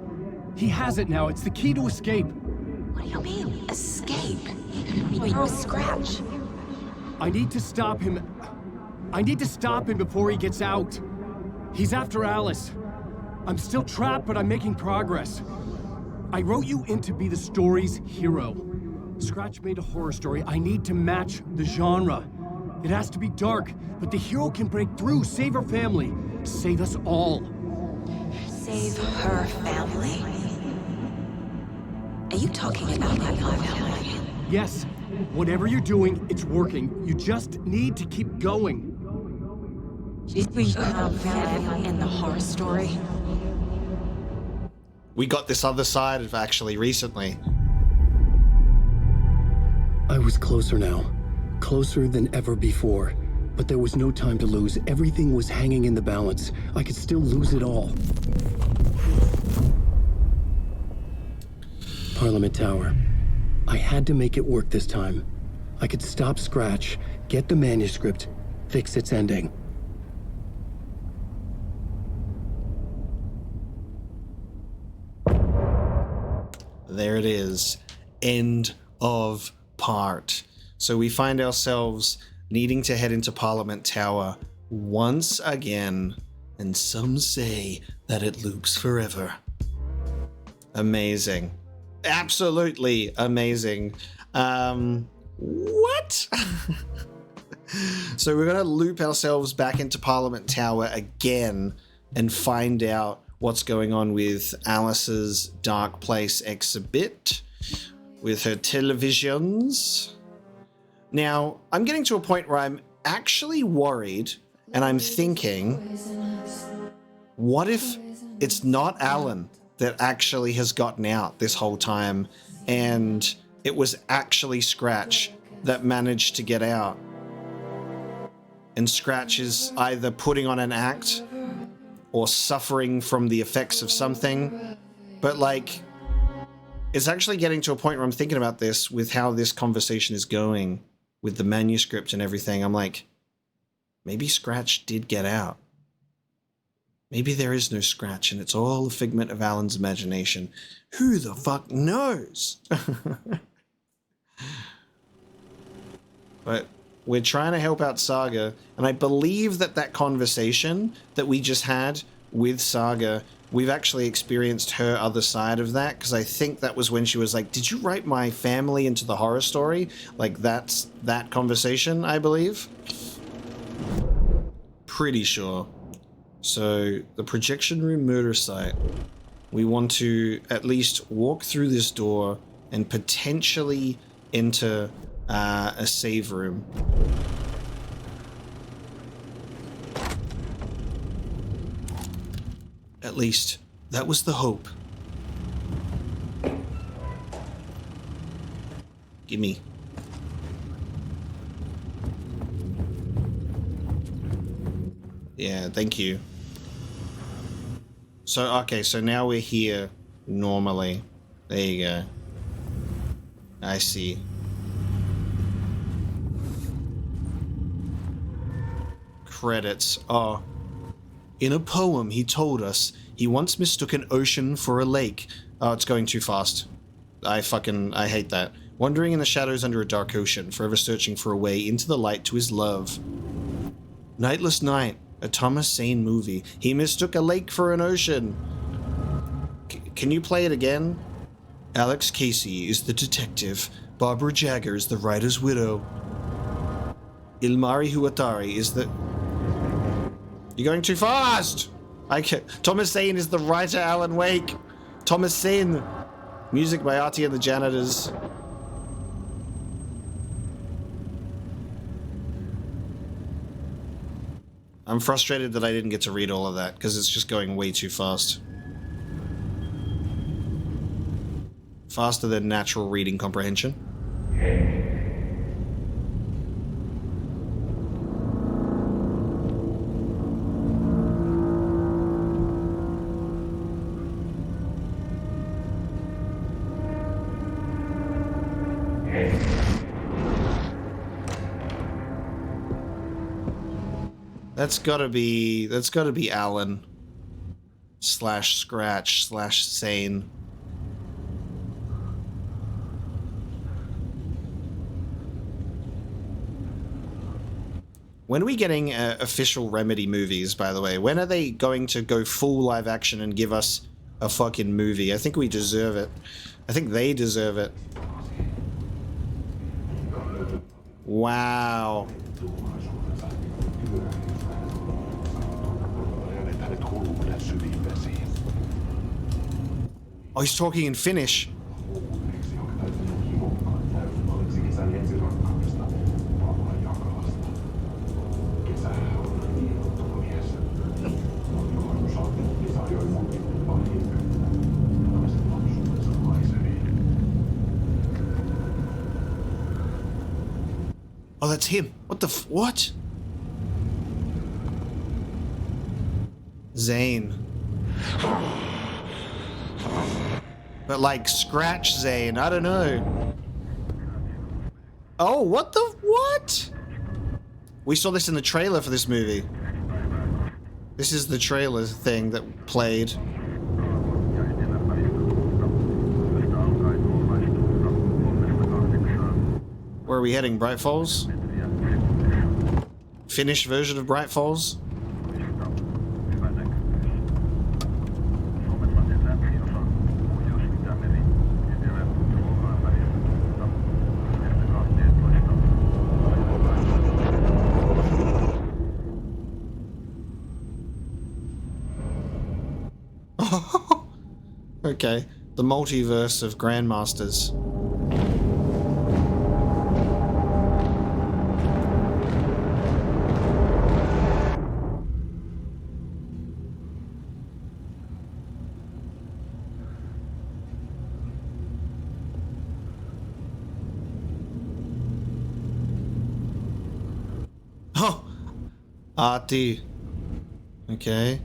He has it now. It's the key to escape. What do you mean, escape? You're with Scratch. I need to stop him. I need to stop him before he gets out. He's after Alice. I'm still trapped, but I'm making progress. I wrote you in to be the story's hero. Scratch made a horror story. I need to match the genre. It has to be dark, but the hero can break through, save her family, save us all. Save her family? Are you talking about my family? Yes. Whatever you're doing, it's working. You just need to keep going. We come in the horror story. We got this other side of actually recently. I was closer now. Closer than ever before. But there was no time to lose. Everything was hanging in the balance. I could still lose it all. Parliament Tower. I had to make it work this time. I could stop Scratch, get the manuscript, fix its ending. There it is. End of part. So we find ourselves needing to head into Parliament Tower once again, and some say that it loops forever. Amazing. Absolutely amazing. What? So we're going to loop ourselves back into Parliament Tower again and find out what's going on with Alice's Dark Place exhibit, with her televisions. Now, I'm getting to a point where I'm actually worried, and I'm thinking, what if it's not Alan that actually has gotten out this whole time, and it was actually Scratch that managed to get out? And Scratch is either putting on an act or suffering from the effects of something. But, like, it's actually getting to a point where I'm thinking about this with how this conversation is going with the manuscript and everything. I'm like, maybe Scratch did get out. Maybe there is no Scratch and it's all a figment of Alan's imagination. Who the fuck knows? But we're trying to help out Saga, and I believe that that conversation that we just had with Saga, we've actually experienced her other side of that, because I think that was when she was like, did you write my family into the horror story? Like, that's that conversation, I believe. Pretty sure. So, the projection room murder site. We want to at least walk through this door and potentially enter a save room. At least, that was the hope. Gimme. Yeah, thank you. So, okay, so now we're here normally. There you go. I see. Credits. Oh. In a poem, he told us he once mistook an ocean for a lake. Oh, it's going too fast. I hate that. Wandering in the shadows under a dark ocean, forever searching for a way into the light to his love. Nightless Night, a Thomas Zane movie. He mistook a lake for an ocean. Can you play it again? Alex Casey is the detective. Barbara Jagger is the writer's widow. Ilmari Huatari is the... You're going too fast! Thomas Zane is the writer, Alan Wake. Thomas Zane. Music by Artie and the Janitors. I'm frustrated that I didn't get to read all of that, because it's just going way too fast. Faster than natural reading comprehension. That's gotta be Alan / Scratch / Zane. When are we getting official Remedy movies, by the way? When are they going to go full live action and give us a fucking movie? I think we deserve it. I think they deserve it. Wow. Oh, he's talking in Finnish. Oh, that's him. What the what? Zane. But like Scratch Zane, I don't know. Oh, what? We saw this in the trailer for this movie. This is the trailer thing that played. Where are we heading? Bright Falls? Finnish version of Bright Falls? Okay, the multiverse of Grandmasters. Oh! Artie. Okay.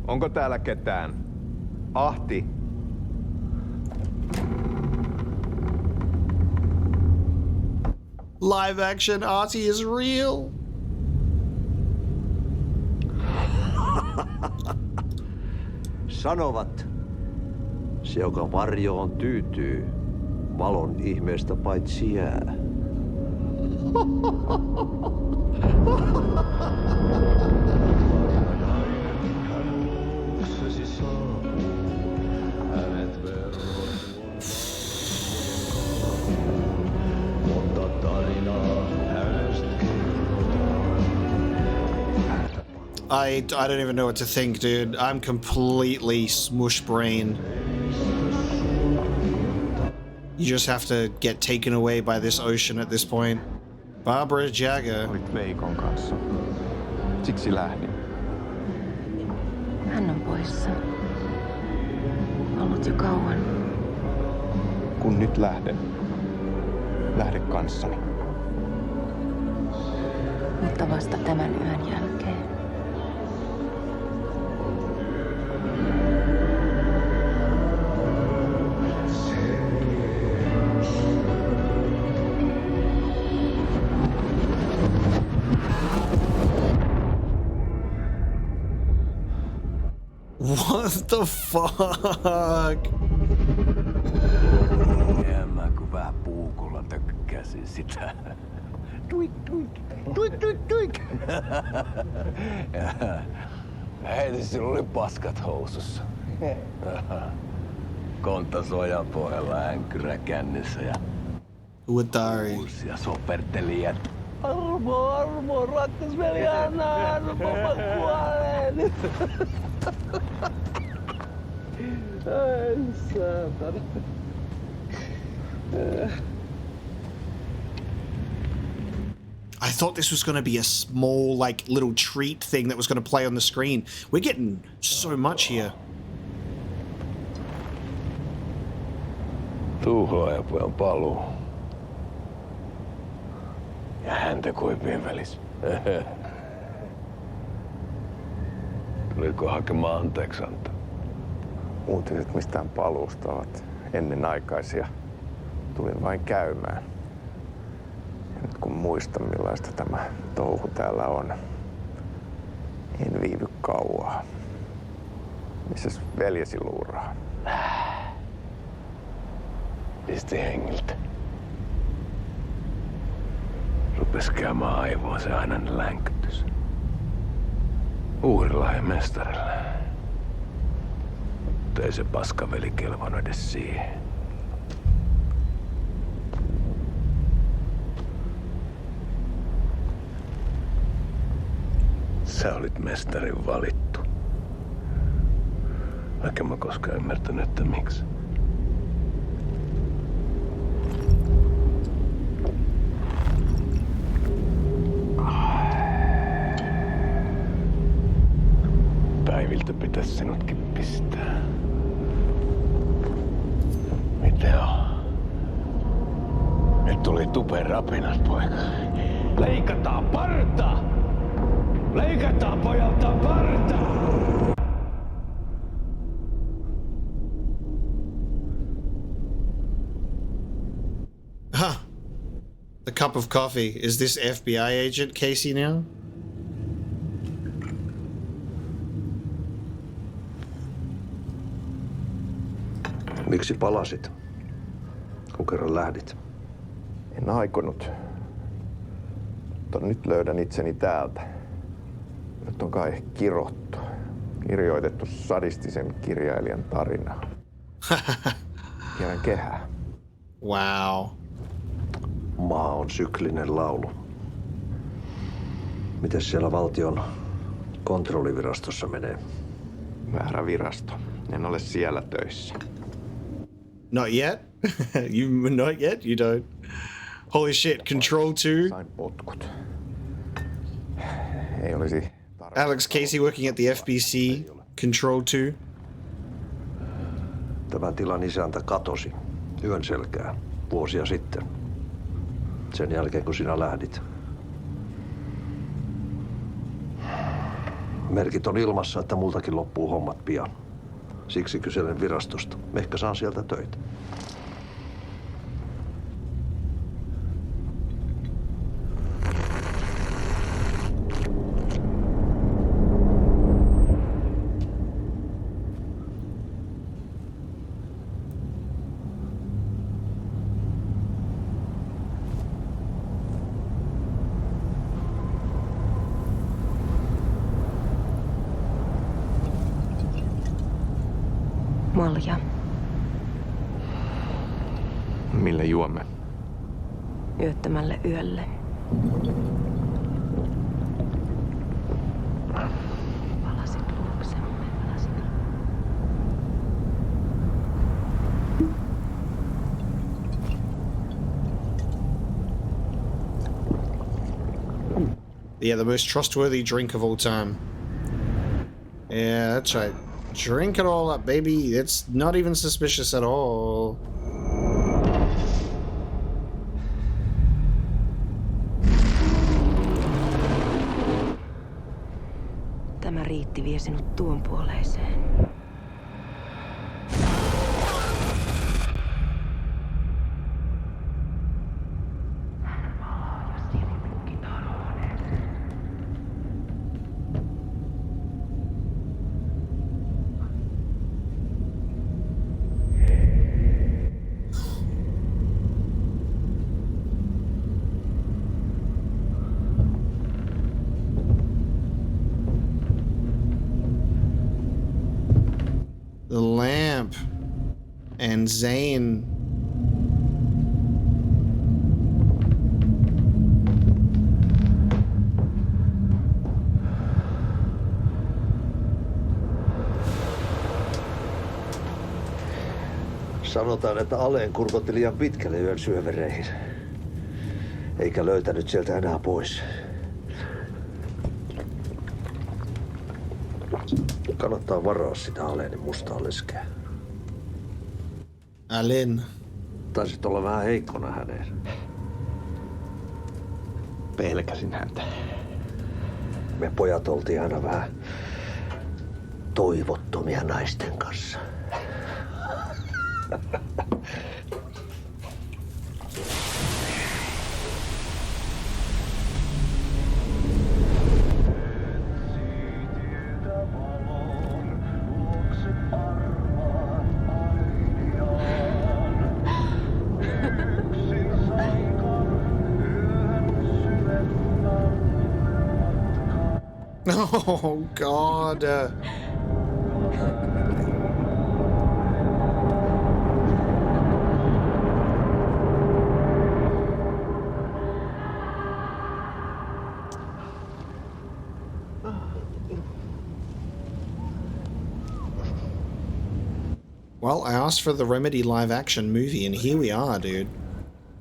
Onko täällä ketään? Ahti. Live action Artie is real. Sanovat, se joka varjoon tyytyy, valon ihmeestä paitsi jää. I don't even know what to think, dude. I'm completely smush brain. You just have to get taken away by this ocean at this point. Barbara Jagger. Olit Veikon kanssa. Siksi lähdin. Hän on poissa. Ollut jo kauan. Kun nyt lähden, lähde kanssani. Mutta vasta tämän yön jälkeen. What the fuck? Ja mä kun vähän puukolla tökkäsin sitä. Tuik, tuik, tuik, tuik, tuik. Heti sillä oli paskat housussa. Kontta sojapohjalla änkyrä kännissä ja uusia sopertelijat. Armo, rakkas veli Anna, armo, mä kuolen. Ai saatana. I thought this was going to be a small, like, little treat thing that was going to play on the screen. We're getting so much here. Tuhlaajapojan paluu. Ja häntä koipien välissä. Tuliko hakemaan anteeksiantoa? Uutiset mistään paluusta ovat ennenaikaisia. Tulin vain käymään. Ja nyt kun muistan millaista tämä touhu täällä on, en viivy kauaa. Missäs veljesi luuraa? Pisti hengiltä. Rupes käymään aivoon se ainainen länkytys. Uhrilahja mestarille. Mutta ei se paskaveli kelvannut edes siihen. Sä olit mestarin valittu. Vaikka mä koskaan ymmärtänyt, että miksi. Päiviltä pitäis sinutkin pistää. Mitä on? Nyt tuli tupen rapinat, poika. Leikataan parta! Leikataan pojalta parta! Huh. The cup of coffee. Is this FBI agent Casey now? Miksi palasit, kun kerran lähdit? En aikonut. Mutta nyt löydän itseni täältä. Nyt on kai kirottu. Kirjoitettu sadistisen kirjailijan tarinaa. Tiedän kehää. Wow. Maa on syklinen laulu. Mites siellä valtion kontrollivirastossa menee? Väärä virasto. En ole siellä töissä. Not yet? Not yet? You don't? Holy shit, Control 2? Sain potkut. Ei olisi Alex Casey working at the FBC, Control 2. Tämä tilan isäntä katosi yön selkään vuosia sitten. Sen jälkeen, kun sinä lähdit. Merkit on ilmassa, että multakin loppuu hommat pian. Siksi kyselen virastosta. Ehkä saan sieltä töitä. Malja. Mille juomme? Yöttömälle yölle. Palasit luoksemme, palasit. Yeah, the most trustworthy drink of all time. Yeah, that's right. Drink it all up, baby. It's not even suspicious at all. Tämä riitti vie sinut tuon puoleiseen. The lamp and Zane. Sanotaan, että Aleen kurkotti liian pitkälle yön syövereihin. Eikä löytänyt sieltä enää pois. Kannattaa varaa sitä Aleenin mustaa leskeä. Alen. Taisit olla vähän heikkona häneen. Pelkäsin häntä. Me pojat oltiin aina vähän toivottomia naisten kanssa. Oh, God. Well, I asked for the Remedy live-action movie, and here we are, dude.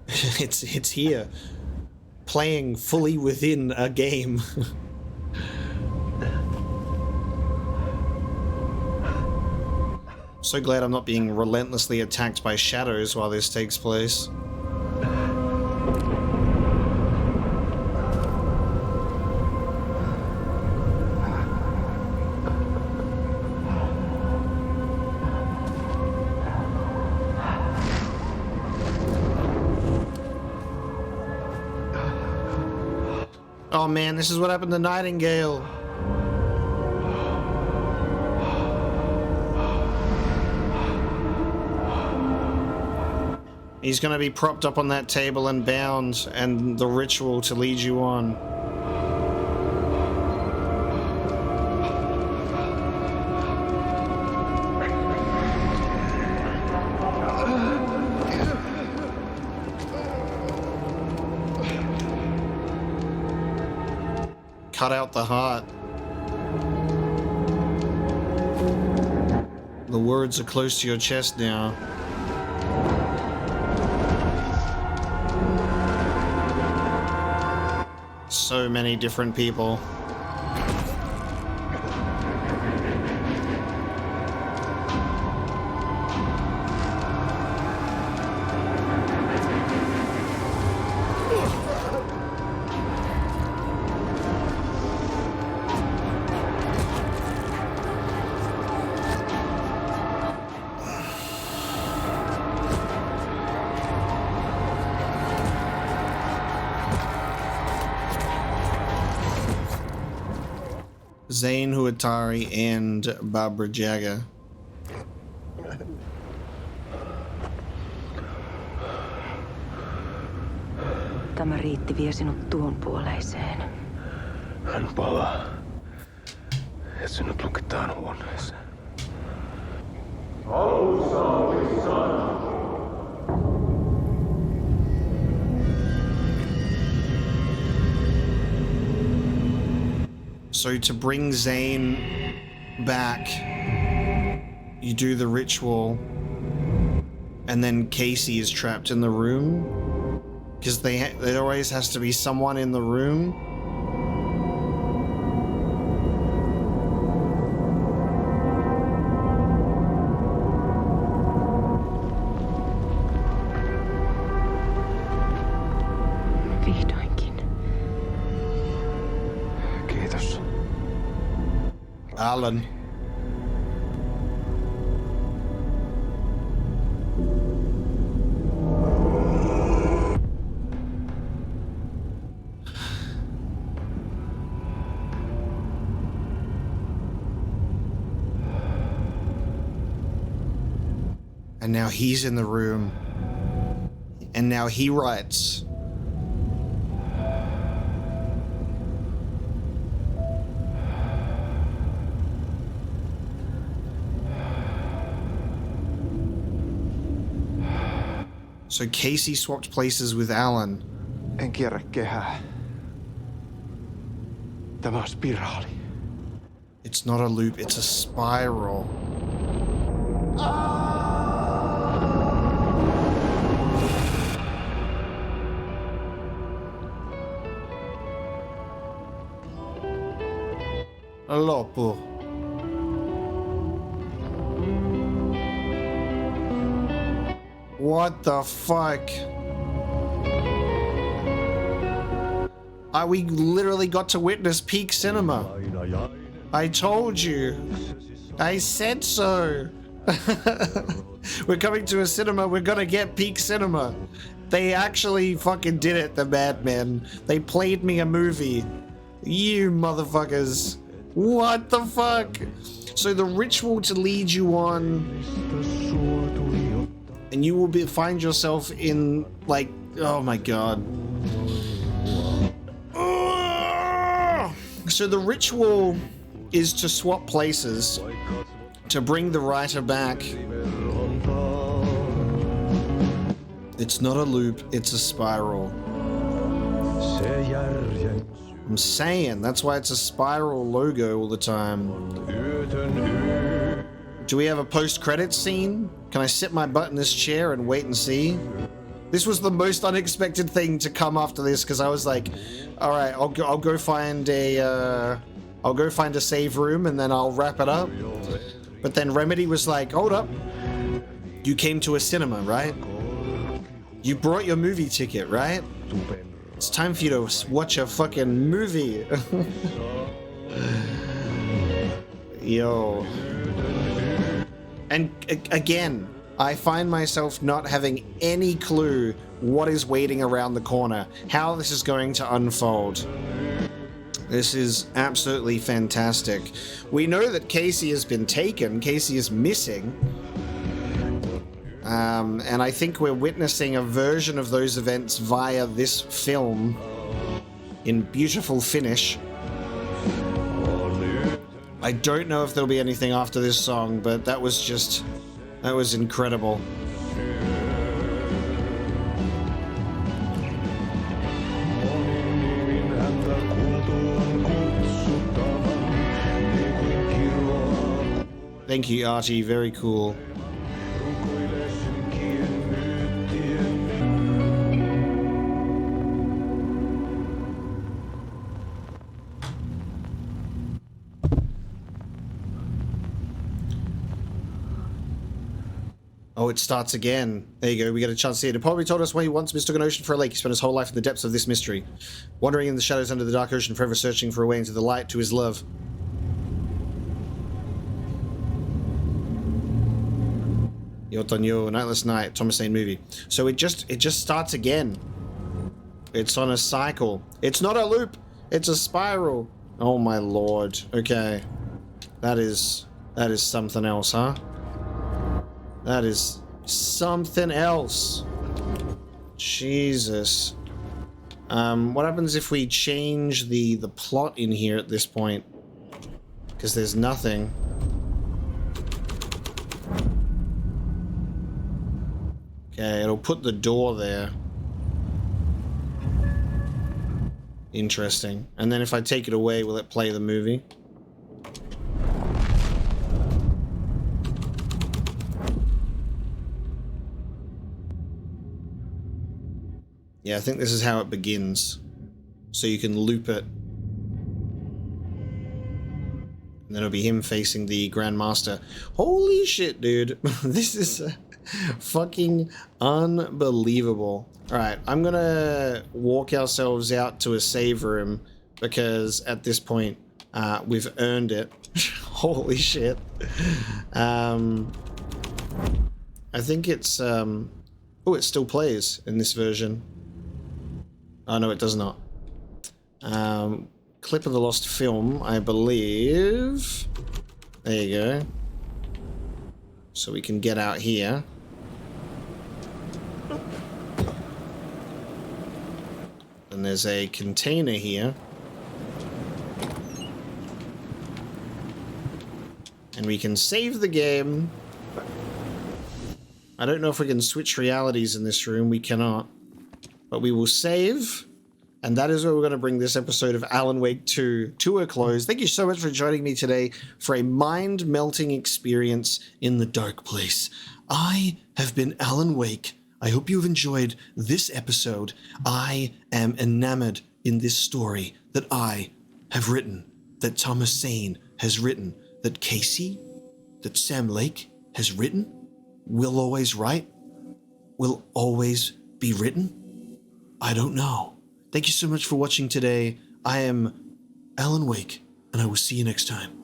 It's here, playing fully within a game. So glad I'm not being relentlessly attacked by shadows while this takes place. Oh man, this is what happened to Nightingale. He's gonna be propped up on that table and bound, and the ritual to lead you on. Cut out the heart. The words are close to your chest now. So many different people. Zane Huatari and Barbara Jagger. Tämä riitti vie sinut tuon puoleiseen. Hän palaa. Ja sinut lukitaan huoneeseen. Alussa oli sana. So to bring Zane back, you do the ritual, and then Casey is trapped in the room, because there always has to be someone in the room. Alan. And now he's in the room. And now he writes. So Casey swapped places with Alan. En kierrä kehää. Tämä on spiraali. It's not a loop, it's a spiral. Lopu. What the fuck? We literally got to witness peak cinema. I told you. I said so. We're coming to a cinema. We're gonna get peak cinema. They actually fucking did it, the madmen. They played me a movie. You motherfuckers. What the fuck? So the ritual to lead you on, and you will find yourself in, like, oh my god. So the ritual is to swap places to bring the writer back. It's not a loop, it's a spiral. I'm saying, that's why it's a spiral logo all the time. Do we have a post-credits scene? Can I sit my butt in this chair and wait and see? This was the most unexpected thing to come after this, because I was like, all right, I'll go find a save room and then I'll wrap it up. But then Remedy was like, hold up, you came to a cinema, right? You brought your movie ticket, right? It's time for you to watch a fucking movie. Yo. And again, I find myself not having any clue what is waiting around the corner, how this is going to unfold. This is absolutely fantastic. We know that Casey has been taken, Casey is missing. And I think we're witnessing a version of those events via this film in beautiful finish. I don't know if there'll be anything after this song, but that was incredible. Thank you, Archie. Very cool. Oh, it starts again. There you go. We get a chance to see it. It probably told us why he once mistook an ocean for a lake. He spent his whole life in the depths of this mystery, wandering in the shadows under the dark ocean, forever searching for a way into the light to his love. Yotanyo, Nightless Night, Thomas Zane movie. So it just starts again. It's on a cycle. It's not a loop. It's a spiral. Oh my lord. Okay. That is something else, huh? That is something else. Jesus. What happens if we change the plot in here at this point? Because there's nothing. Okay, it'll put the door there. Interesting. And then if I take it away, will it play the movie? Yeah, I think this is how it begins. So you can loop it. And then it'll be him facing the Grandmaster. Holy shit, dude. This is fucking unbelievable. Alright, I'm gonna walk ourselves out to a save room because at this point, we've earned it. Holy shit. I think it's oh, it still plays in this version. Oh no, it does not. Clip of the lost film, I believe. There you go. So we can get out here. And there's a container here. And we can save the game. I don't know if we can switch realities in this room. We cannot. But we will save. And that is where we're going to bring this episode of Alan Wake 2 to a close. Thank you so much for joining me today for a mind-melting experience in the dark place. I have been Alan Wake. I hope you've enjoyed this episode. I am enamored in this story that I have written, that Thomas Zane has written, that Casey, that Sam Lake has written, will always write, will always be written. I don't know. Thank you so much for watching today. I am Alan Wake, and I will see you next time.